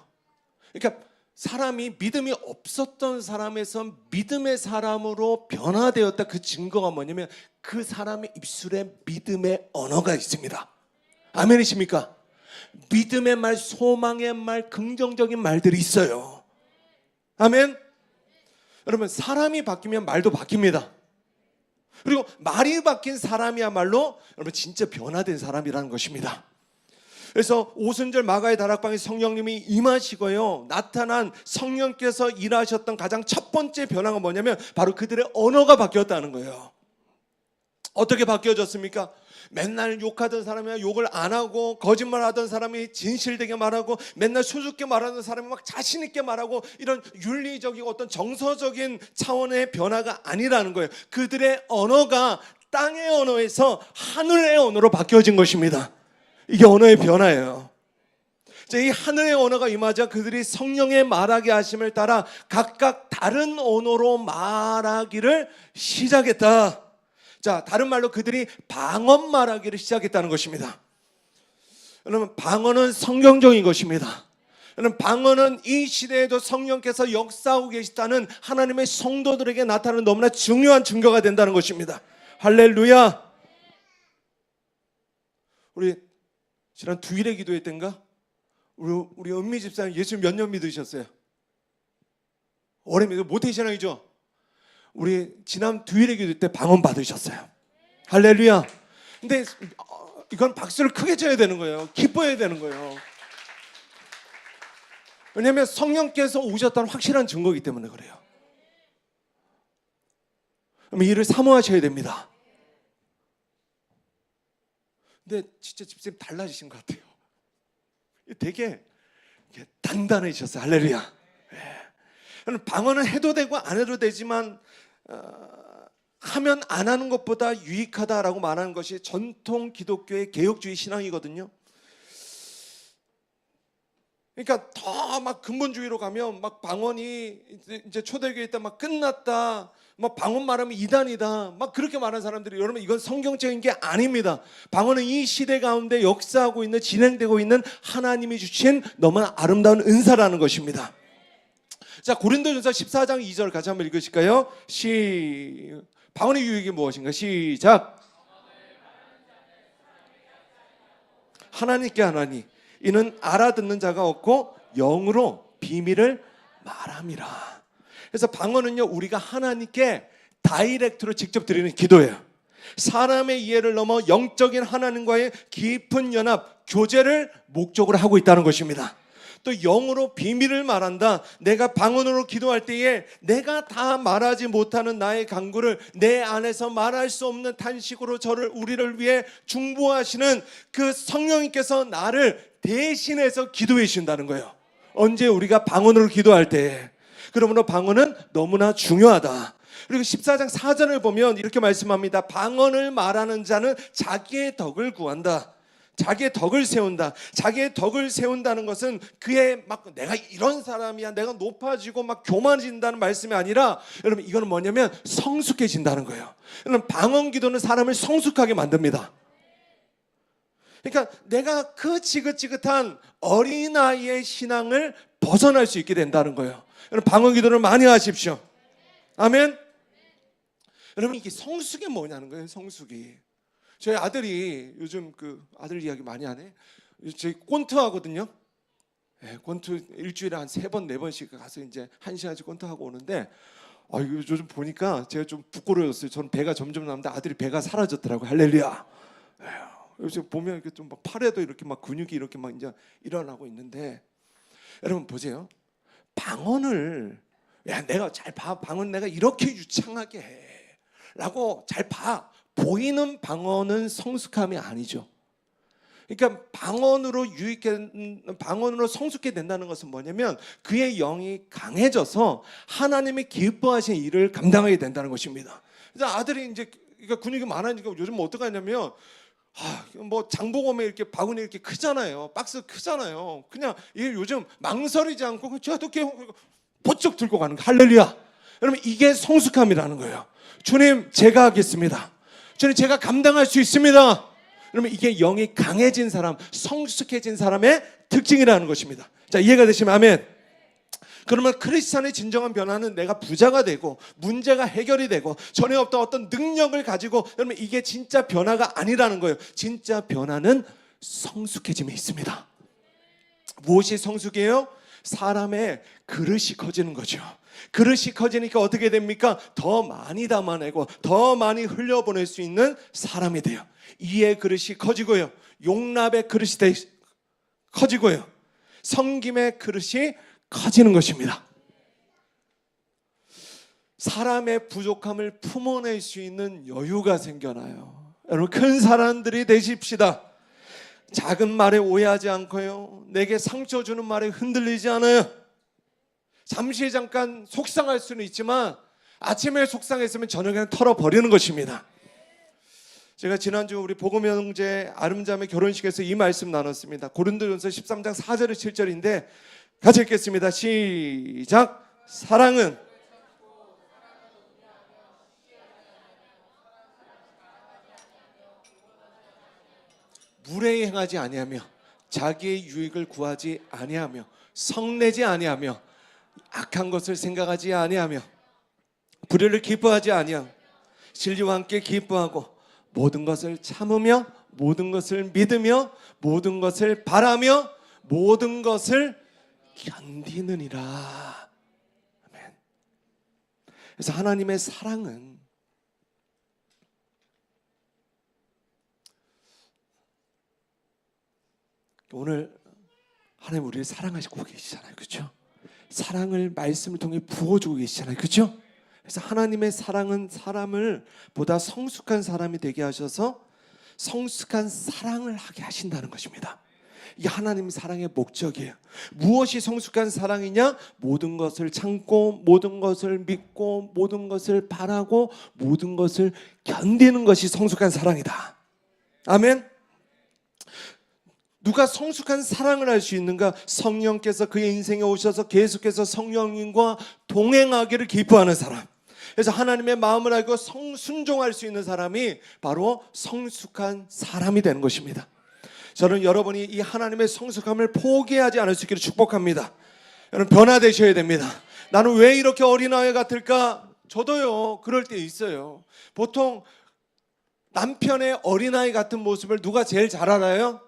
그러니까 사람이 믿음이 없었던 사람에서 믿음의 사람으로 변화되었다. 그 증거가 뭐냐면 그 사람의 입술에 믿음의 언어가 있습니다. 아멘이십니까? 믿음의 말, 소망의 말, 긍정적인 말들이 있어요. 아멘. 여러분 사람이 바뀌면 말도 바뀝니다. 그리고 말이 바뀐 사람이야말로 여러분 진짜 변화된 사람이라는 것입니다. 그래서 오순절 마가의 다락방에 성령님이 임하시고요 나타난 성령께서 일하셨던 가장 첫 번째 변화가 뭐냐면 바로 그들의 언어가 바뀌었다는 거예요. 어떻게 바뀌어졌습니까? 맨날 욕하던 사람이 욕을 안 하고, 거짓말하던 사람이 진실되게 말하고, 맨날 수줍게 말하는 사람이 막 자신 있게 말하고, 이런 윤리적이고 어떤 정서적인 차원의 변화가 아니라는 거예요. 그들의 언어가 땅의 언어에서 하늘의 언어로 바뀌어진 것입니다. 이게 언어의 변화예요. 이 하늘의 언어가 임하자 그들이 성령의 말하게 하심을 따라 각각 다른 언어로 말하기를 시작했다. 자, 다른 말로 그들이 방언 말하기를 시작했다는 것입니다. 여러분, 방언은 성경적인 것입니다. 방언은 이 시대에도 성령께서 역사하고 계시다는 하나님의 성도들에게 나타나는 너무나 중요한 증거가 된다는 것입니다. 할렐루야. 우리 지난 주일에 기도회 때인가 우리 은미 집사님 예수 몇 년 믿으셨어요? 오래 믿어 모태신앙이죠. 우리 지난 주일에 기도회 때 방언 받으셨어요. 할렐루야. 근데 이건 박수를 크게 쳐야 되는 거예요. 기뻐해야 되는 거예요. 왜냐하면 성령께서 오셨다는 확실한 증거이기 때문에 그래요. 그럼 이 일을 사모하셔야 됩니다. 근데 진짜 집사님 달라지신 것 같아요. 되게 단단해지셨어요. 할렐루야. 방언은 해도 되고 안 해도 되지만 하면 안 하는 것보다 유익하다라고 말하는 것이 전통 기독교의 개혁주의 신앙이거든요. 그러니까 더 막 근본주의로 가면 막 방언이 이제 초대교회 때 막 끝났다, 막 방언 말하면 이단이다, 막 그렇게 말하는 사람들이, 여러분 이건 성경적인 게 아닙니다. 방언은 이 시대 가운데 역사하고 있는, 진행되고 있는 하나님이 주신 너무나 아름다운 은사라는 것입니다. 자, 고린도전서 14장 2절 같이 한번 읽으실까요? 방언의 유익이 무엇인가? 시작. 하나님께 하나니 이는 알아듣는 자가 없고 영으로 비밀을 말함이라. 그래서 방언은요, 우리가 하나님께 다이렉트로 직접 드리는 기도예요. 사람의 이해를 넘어 영적인 하나님과의 깊은 연합, 교제를 목적으로 하고 있다는 것입니다. 또 영으로 비밀을 말한다. 내가 방언으로 기도할 때에 내가 다 말하지 못하는 나의 간구를 내 안에서 말할 수 없는 탄식으로 우리를 위해 중보하시는 그 성령님께서 나를 대신해서 기도해 주신다는 거예요. 언제? 우리가 방언으로 기도할 때. 그러므로 방언은 너무나 중요하다. 그리고 14장 4절을 보면 이렇게 말씀합니다. 방언을 말하는 자는 자기의 덕을 구한다. 자기의 덕을 세운다. 자기의 덕을 세운다는 것은 그의 막 내가 이런 사람이야, 내가 높아지고 막 교만해진다는 말씀이 아니라, 여러분 이거는 뭐냐면 성숙해진다는 거예요. 여러분 방언 기도는 사람을 성숙하게 만듭니다. 그러니까 내가 그 지긋지긋한 어린아이의 신앙을 벗어날 수 있게 된다는 거예요. 여러분 방언 기도를 많이 하십시오. 아멘. 여러분 이게 성숙이 뭐냐는 거예요. 성숙이. 저희 아들이 요즘 그 아들 이야기 많이 하네. 저희 꼰트 하거든요. 네, 꼰트 일주일에 한 3번 4번씩 가서 이제 1시간씩 꼰트 하고 오는데, 이거 요즘 보니까 제가 좀 부끄러웠어요. 저는 배가 점점 나는데 아들이 배가 사라졌더라고요. 할렐루야. 요즘 보면 이렇게 좀 막 팔에도 이렇게 막 근육이 이렇게 막 이제 일어나고 있는데, 여러분 보세요. 방언을 내가 잘 봐. 방언 내가 이렇게 유창하게 해라고 잘 봐. 보이는 방언은 성숙함이 아니죠. 그러니까 방언으로 방언으로 성숙해 된다는 것은 뭐냐면 그의 영이 강해져서 하나님이 기뻐하신 일을 감당하게 된다는 것입니다. 그래서 아들이 이제 그러니까 근육이 많아지니까 요즘 뭐 어떻게 하냐면 뭐 장보고 오면 이렇게 바구니 이렇게 크잖아요. 박스 크잖아요. 그냥 이게 요즘 망설이지 않고 제가 또 번쩍 들고 가는 거. 할렐루야. 여러분 이게 성숙함이라는 거예요. 주님 제가 하겠습니다. 주님 제가 감당할 수 있습니다. 그러면 이게 영이 강해진 사람, 성숙해진 사람의 특징이라는 것입니다. 자, 이해가 되시면 아멘. 그러면 크리스찬의 진정한 변화는 내가 부자가 되고 문제가 해결이 되고 전에 없던 어떤 능력을 가지고, 여러분 이게 진짜 변화가 아니라는 거예요. 진짜 변화는 성숙해짐에 있습니다. 무엇이 성숙이에요? 사람의 그릇이 커지는 거죠. 그릇이 커지니까 어떻게 됩니까? 더 많이 담아내고 더 많이 흘려보낼 수 있는 사람이 돼요. 이해 그릇이 커지고요, 용납의 그릇이 커지고요, 섬김의 그릇이 커지는 것입니다. 사람의 부족함을 품어낼 수 있는 여유가 생겨나요. 여러분 큰 사람들이 되십시다. 작은 말에 오해하지 않고요, 내게 상처 주는 말에 흔들리지 않아요. 잠시 잠깐 속상할 수는 있지만 아침에 속상했으면 저녁에는 털어버리는 것입니다. 제가 지난주 우리 복음 형제 아름자매 결혼식에서 이 말씀 나눴습니다. 고린도전서 13장 4절에 7절인데 같이 읽겠습니다. 시작. 사랑은 무례히 행하지 아니하며 자기의 유익을 구하지 아니하며 성내지 아니하며 악한 것을 생각하지 아니하며 불의를 기뻐하지 아니하며 진리와 함께 기뻐하고 모든 것을 참으며 모든 것을 믿으며 모든 것을 바라며 모든 것을 견디느니라. 아멘. 그래서 하나님의 사랑은 오늘 하나님 우리를 사랑하시고 계시잖아요. 그렇죠? 사랑을 말씀을 통해 부어주고 계시잖아요. 그렇죠? 그래서 하나님의 사랑은 사람을 보다 성숙한 사람이 되게 하셔서 성숙한 사랑을 하게 하신다는 것입니다. 이게 하나님의 사랑의 목적이에요. 무엇이 성숙한 사랑이냐? 모든 것을 참고 모든 것을 믿고 모든 것을 바라고 모든 것을 견디는 것이 성숙한 사랑이다. 아멘. 누가 성숙한 사랑을 할 수 있는가? 성령께서 그의 인생에 오셔서 계속해서 성령님과 동행하기를 기뻐하는 사람. 그래서 하나님의 마음을 알고 순종할 수 있는 사람이 바로 성숙한 사람이 되는 것입니다. 저는 여러분이 이 하나님의 성숙함을 포기하지 않을 수 있기를 축복합니다. 여러분 변화되셔야 됩니다. 나는 왜 이렇게 어린아이 같을까? 저도요 그럴 때 있어요. 보통 남편의 어린아이 같은 모습을 누가 제일 잘 알아요?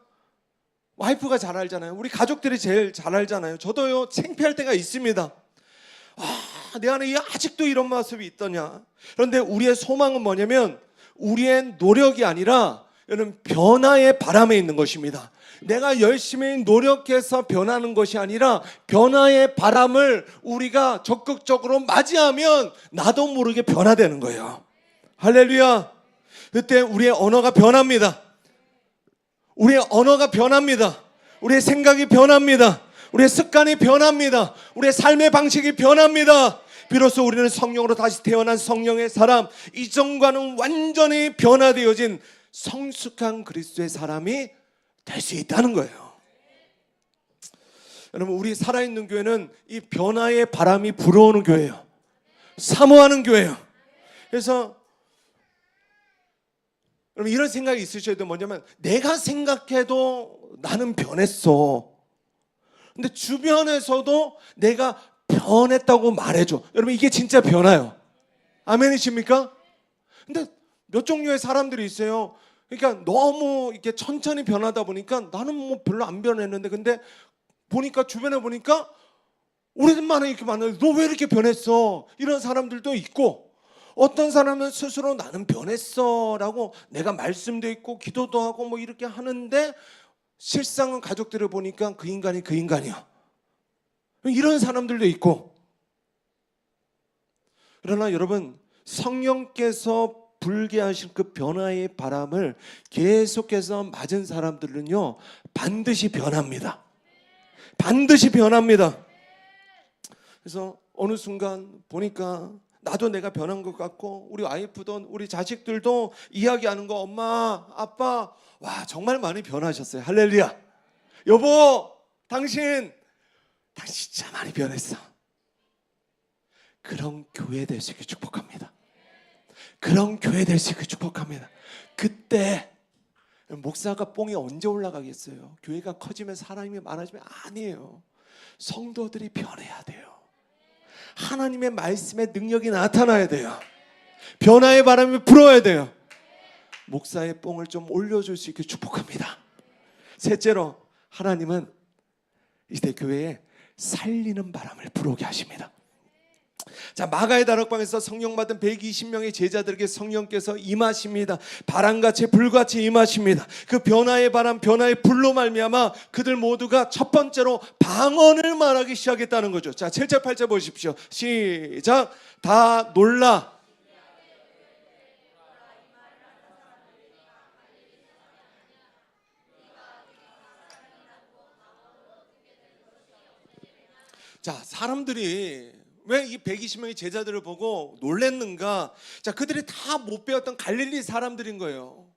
와이프가 잘 알잖아요. 우리 가족들이 제일 잘 알잖아요. 저도요 창피할 때가 있습니다. 내 안에 아직도 이런 모습이 있더냐. 그런데 우리의 소망은 뭐냐면 우리의 노력이 아니라 여러분 변화의 바람에 있는 것입니다. 내가 열심히 노력해서 변하는 것이 아니라 변화의 바람을 우리가 적극적으로 맞이하면 나도 모르게 변화되는 거예요. 할렐루야. 그때 우리의 언어가 변합니다. 우리의 언어가 변합니다. 우리의 생각이 변합니다. 우리의 습관이 변합니다. 우리의 삶의 방식이 변합니다. 비로소 우리는 성령으로 다시 태어난 성령의 사람, 이전과는 완전히 변화되어진 성숙한 그리스도의 사람이 될 수 있다는 거예요. 여러분 우리 살아있는 교회는 이 변화의 바람이 불어오는 교회예요. 사모하는 교회예요. 그래서 여러분 이런 생각이 있으셔야 돼요. 뭐냐면 내가 생각해도 나는 변했어. 근데 주변에서도 내가 변했다고 말해줘. 여러분 이게 진짜 변화예요. 아멘이십니까? 근데 몇 종류의 사람들이 있어요. 그러니까 너무 이렇게 천천히 변하다 보니까 나는 뭐 별로 안 변했는데 근데 보니까 주변에 보니까 오래간만에 이렇게 만나서 너 왜 이렇게 변했어? 이런 사람들도 있고 어떤 사람은 스스로 나는 변했어 라고 내가 말씀도 있고 기도도 하고 뭐 이렇게 하는데 실상은 가족들을 보니까 그 인간이 그 인간이야. 이런 사람들도 있고. 그러나 여러분 성령께서 불게 하신 그 변화의 바람을 계속해서 맞은 사람들은요 반드시 변합니다. 반드시 변합니다. 그래서 어느 순간 보니까 나도 내가 변한 것 같고 우리 와이프도 우리 자식들도 이야기하는 거 엄마 아빠 와 정말 많이 변하셨어요. 할렐루야. 여보 당신 진짜 많이 변했어. 그런 교회 될 수 있게 축복합니다. 그런 교회 될 수 있게 축복합니다. 그때 목사가 뽕이 언제 올라가겠어요? 교회가 커지면 사람이 많아지면 아니에요. 성도들이 변해야 돼요. 하나님의 말씀의 능력이 나타나야 돼요. 변화의 바람이 불어야 돼요. 목사의 뽕을 좀 올려줄 수 있게 축복합니다. 셋째로 하나님은 이때 교회에 살리는 바람을 불어오게 하십니다. 자, 마가의 다락방에서 성령 받은 120명의 제자들에게 성령께서 임하십니다. 바람같이 불같이 임하십니다. 그 변화의 바람, 변화의 불로 말미암아 그들 모두가 첫 번째로 방언을 말하기 시작했다는 거죠. 자, 7절 8절 보십시오. 시작. 다 놀라. 자, 사람들이 왜 이 120명의 제자들을 보고 놀랬는가? 자, 그들이 다 못 배웠던 갈릴리 사람들인 거예요.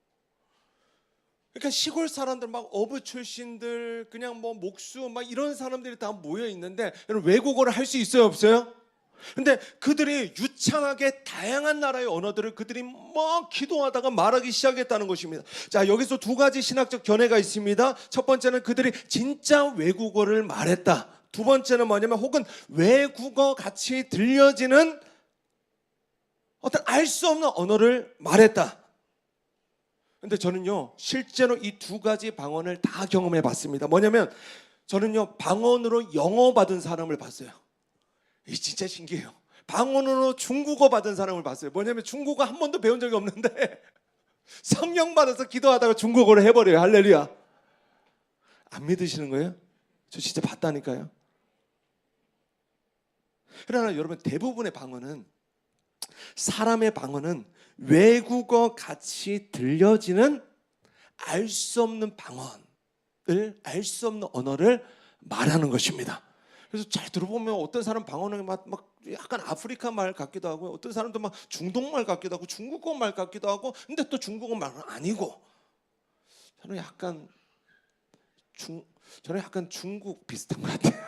그러니까 시골 사람들 막 어부 출신들 그냥 뭐 목수 막 이런 사람들이 다 모여 있는데 여러분 외국어를 할 수 있어요, 없어요? 근데 그들이 유창하게 다양한 나라의 언어들을 그들이 막 기도하다가 말하기 시작했다는 것입니다. 자, 여기서 두 가지 신학적 견해가 있습니다. 첫 번째는 그들이 진짜 외국어를 말했다. 두 번째는 뭐냐면 혹은 외국어 같이 들려지는 어떤 알 수 없는 언어를 말했다. 근데 저는요, 실제로 이 두 가지 방언을 다 경험해 봤습니다. 뭐냐면 저는요, 방언으로 영어 받은 사람을 봤어요. 이 진짜 신기해요. 방언으로 중국어 받은 사람을 봤어요. 뭐냐면 중국어 한 번도 배운 적이 없는데 성령 받아서 기도하다가 중국어를 해버려요. 할렐루야. 안 믿으시는 거예요? 저 진짜 봤다니까요. 그러나 여러분, 대부분의 방언은, 사람의 방언은 외국어 같이 들려지는 알 수 없는 방언을, 알 수 없는 언어를 말하는 것입니다. 그래서 잘 들어보면 어떤 사람 방언은 막 약간 아프리카 말 같기도 하고, 어떤 사람도 막 중동 말 같기도 하고, 중국어 말 같기도 하고, 근데 또 중국어 말은 아니고, 저는 약간 중국 비슷한 것 같아요.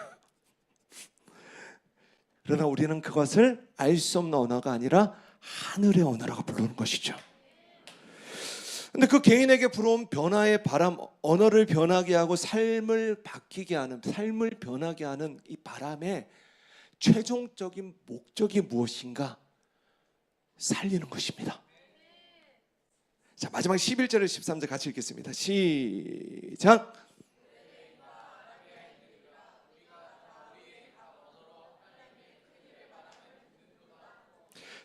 그러나 우리는 그것을 알 수 없는 언어가 아니라 하늘의 언어라고 부르는 것이죠. 근데 그 개인에게 불어온 변화의 바람, 언어를 변하게 하고 삶을 바뀌게 하는, 삶을 변하게 하는 이 바람의 최종적인 목적이 무엇인가? 살리는 것입니다. 자, 마지막 11절에 13절 같이 읽겠습니다. 시작.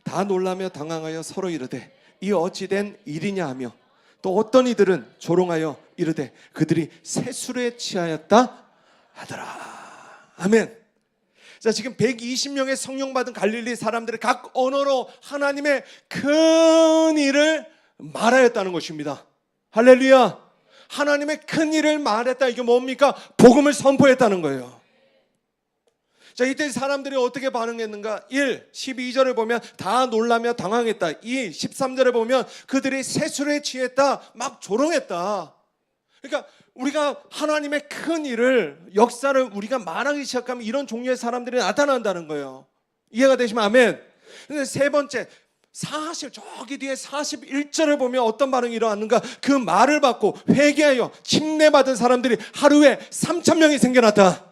다 놀라며 당황하여 서로 이르되 이 어찌 된 일이냐 하며, 또 어떤 이들은 조롱하여 이르되 그들이 세술에 취하였다 하더라. 아멘. 자, 지금 120명의 성령 받은 갈릴리 사람들이 각 언어로 하나님의 큰 일을 말하였다는 것입니다. 할렐루야. 하나님의 큰 일을 말했다. 이게 뭡니까? 복음을 선포했다는 거예요. 자, 이때 사람들이 어떻게 반응했는가? 1, 12절을 보면 다 놀라며 당황했다. 2, 13절에 보면 그들이 세술에 취했다. 막 조롱했다. 그러니까 우리가 하나님의 큰 일을, 역사를 우리가 말하기 시작하면 이런 종류의 사람들이 나타난다는 거예요. 이해가 되시면 아멘. 근데 세 번째, 저기 뒤에 41절을 보면 어떤 반응이 일어났는가? 그 말을 받고 회개하여 침례받은 사람들이 하루에 3,000명이 생겨났다.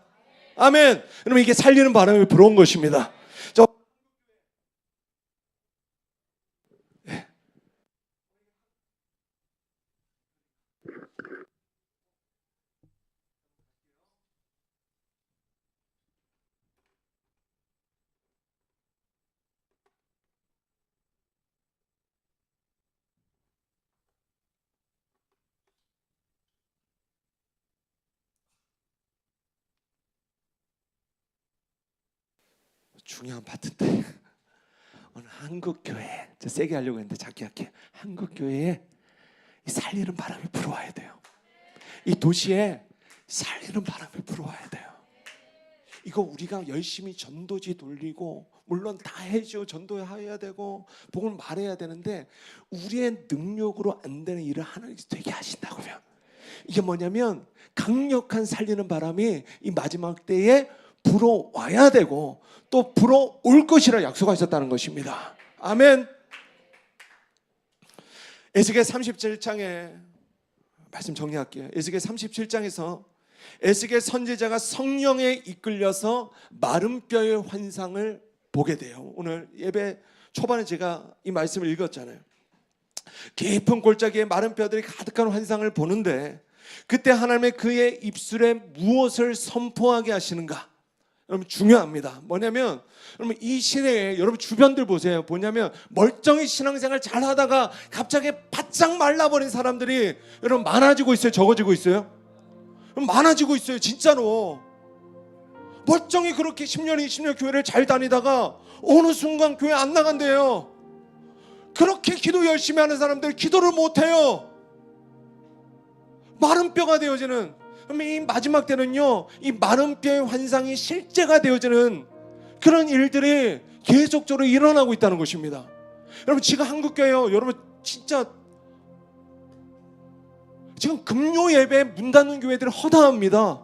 아멘. 여러분, 이게 살리는 바람이 불어온 것입니다. 중요한 파트인데 오늘 한국교회, 저 세게 하려고 했는데 작게 할게요. 한국교회에 이 살리는 바람이 불어와야 돼요. 이 도시에 살리는 바람이 불어와야 돼요. 이거 우리가 열심히 전도지 돌리고, 물론 다 해줘, 전도해야 되고 복음을 말해야 되는데, 우리의 능력으로 안 되는 일을 하나님께서 되게 하신다고요. 이게 뭐냐면 강력한 살리는 바람이 이 마지막 때에 불어와야 되고 또 불어올 것이라 약속하셨다는 것입니다. 아멘. 에스겔 37장에 말씀 정리할게요. 에스겔 37장에서 에스겔 선지자가 성령에 이끌려서 마른 뼈의 환상을 보게 돼요. 오늘 예배 초반에 제가 이 말씀을 읽었잖아요. 깊은 골짜기에 마른 뼈들이 가득한 환상을 보는데, 그때 하나님의 그의 입술에 무엇을 선포하게 하시는가? 여러분, 중요합니다. 뭐냐면 여러분, 이 시대에 여러분 주변들 보세요. 뭐냐면 멀쩡히 신앙생활 잘 하다가 갑자기 바짝 말라버린 사람들이 여러분 많아지고 있어요? 적어지고 있어요? 많아지고 있어요. 진짜로. 멀쩡히 그렇게 10년 20년 교회를 잘 다니다가 어느 순간 교회 안 나간대요. 그렇게 기도 열심히 하는 사람들 기도를 못해요. 마른 뼈가 되어지는, 이 마지막 때는요, 이 마른 뼈의 환상이 실제가 되어지는 그런 일들이 계속적으로 일어나고 있다는 것입니다. 여러분, 지금 한국교회요, 여러분 진짜 지금 금요 예배 문 닫는 교회들이 허다합니다.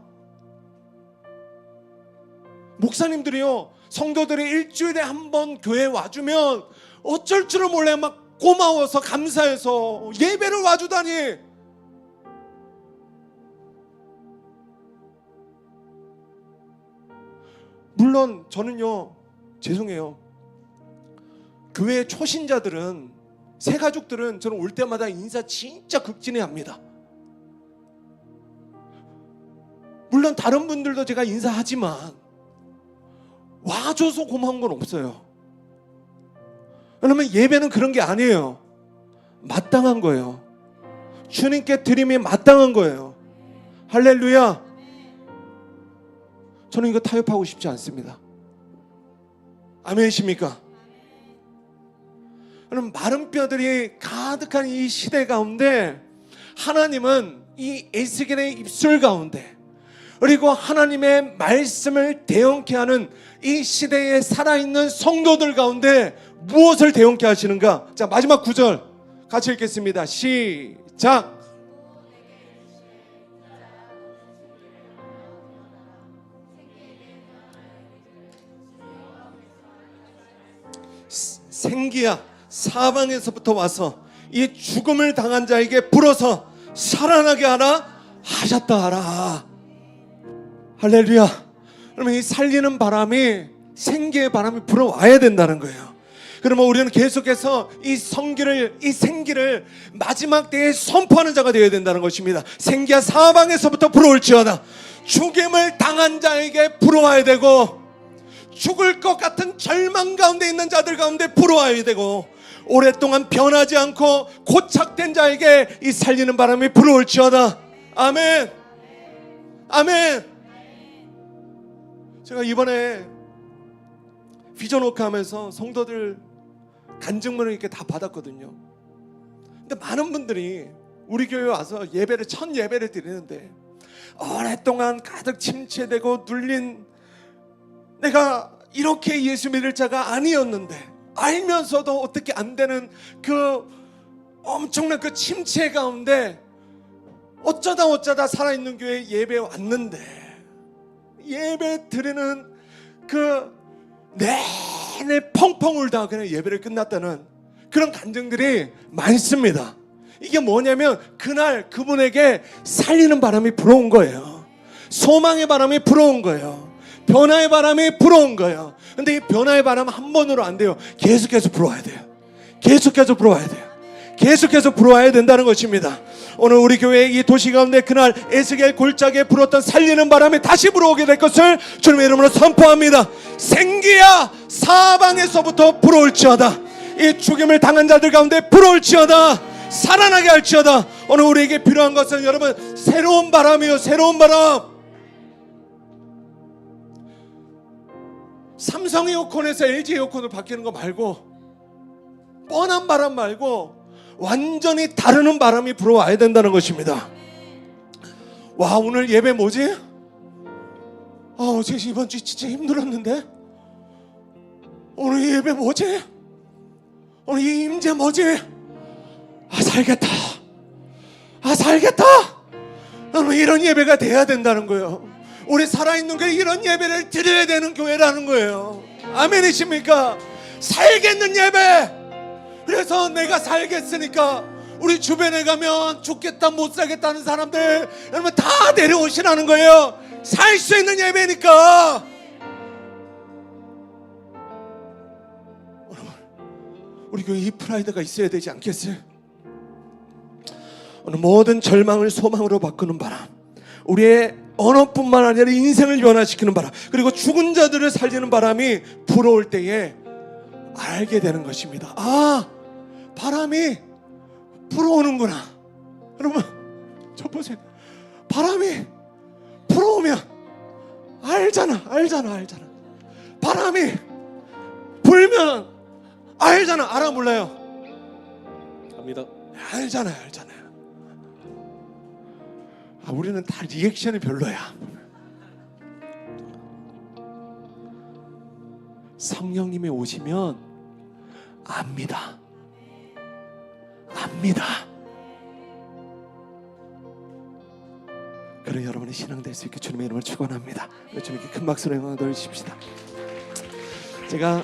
목사님들이요, 성도들이 일주일에 한 번 교회 와주면 어쩔 줄을 몰라 막 고마워서 감사해서 예배를 와주다니. 물론 저는요, 죄송해요, 교회 초신자들은, 새 가족들은 저는 올 때마다 인사 진짜 극진히 합니다. 물론 다른 분들도 제가 인사하지만 와줘서 고마운 건 없어요. 왜냐면 예배는 그런 게 아니에요. 마땅한 거예요. 주님께 드림이 마땅한 거예요. 할렐루야. 저는 이거 타협하고 싶지 않습니다. 아멘이십니까? 여러분, 마른 뼈들이 가득한 이 시대 가운데 하나님은 이 에스겔의 입술 가운데, 그리고 하나님의 말씀을 대언케 하는 이 시대에 살아있는 성도들 가운데 무엇을 대언케 하시는가? 자, 마지막 구절 같이 읽겠습니다. 시작. 생기야, 사방에서부터 와서 이 죽음을 당한 자에게 불어서 살아나게 하라 하셨다 하라. 할렐루야. 그러면 이 살리는 바람이, 생기의 바람이 불어와야 된다는 거예요. 그러면 우리는 계속해서 이 생기를 마지막 때에 선포하는 자가 되어야 된다는 것입니다. 생기야, 사방에서부터 불어올지어다. 죽임을 당한 자에게 불어와야 되고, 죽을 것 같은 절망 가운데 있는 자들 가운데 불어와야 되고, 오랫동안 변하지 않고 고착된 자에게 이 살리는 바람이 불어올지어다. 아멘. 아멘. 제가 이번에 비전워크 하면서 성도들 간증문을 이렇게 다 받았거든요. 근데 많은 분들이 우리 교회 와서 첫 예배를 드리는데 오랫동안 가득 침체되고 눌린, 내가 이렇게 예수 믿을 자가 아니었는데 알면서도 어떻게 안 되는 그 엄청난 그 침체 가운데 어쩌다 살아있는 교회에 예배에 왔는데 예배 드리는 그 내내 펑펑 울다가 그냥 예배를 끝났다는 그런 간증들이 많습니다. 이게 뭐냐면 그날 그분에게 살리는 바람이 불어온 거예요. 소망의 바람이 불어온 거예요. 변화의 바람이 불어온 거예요. 근데 이 변화의 바람은 한 번으로 안 돼요. 계속해서 불어와야 돼요. 계속해서 불어와야 돼요. 계속해서 불어와야 된다는 것입니다. 오늘 우리 교회의 이 도시 가운데 그날 에스겔 골짜기에 불었던 살리는 바람이 다시 불어오게 될 것을 주님의 이름으로 선포합니다. 생기야, 사방에서부터 불어올지어다. 이 죽임을 당한 자들 가운데 불어올지어다. 살아나게 할지어다. 오늘 우리에게 필요한 것은 여러분, 새로운 바람이요, 새로운 바람. 삼성 에어컨에서 LG 에어컨으로 바뀌는 거 말고, 뻔한 바람 말고 완전히 다르는 바람이 불어와야 된다는 것입니다. 와, 오늘 예배 뭐지? 제가 이번 주 진짜 힘들었는데 오늘 예배 뭐지? 오늘 이 임재 뭐지? 살겠다. 살겠다. 여러분, 이런 예배가 돼야 된다는 거예요. 우리 살아있는 교회 이런 예배를 드려야 되는 교회라는 거예요. 아멘이십니까? 살겠는 예배. 그래서 내가 살겠으니까 우리 주변에 가면 죽겠다, 못 살겠다는 사람들 여러분 다 데려오시라는 거예요. 살 수 있는 예배니까. 우리 교회에 이 프라이드가 있어야 되지 않겠어요? 오늘 모든 절망을 소망으로 바꾸는 바람, 우리의 언어뿐만 아니라 인생을 변화시키는 바람, 그리고 죽은 자들을 살리는 바람이 불어올 때에 알게 되는 것입니다. 바람이 불어오는구나. 여러분, 저 보세요. 바람이 불어오면 알잖아. 바람이 불면 알잖아. 알아, 몰라요? 압니다. 알잖아요. 우리는 다 리액션이 별로야. 성령님이 오시면 압니다. 그런 여러분의 신앙 될 수 있게 주님의 이름을 축원합니다. 주님께 큰 박수로 영광을 돌리십시다. 제가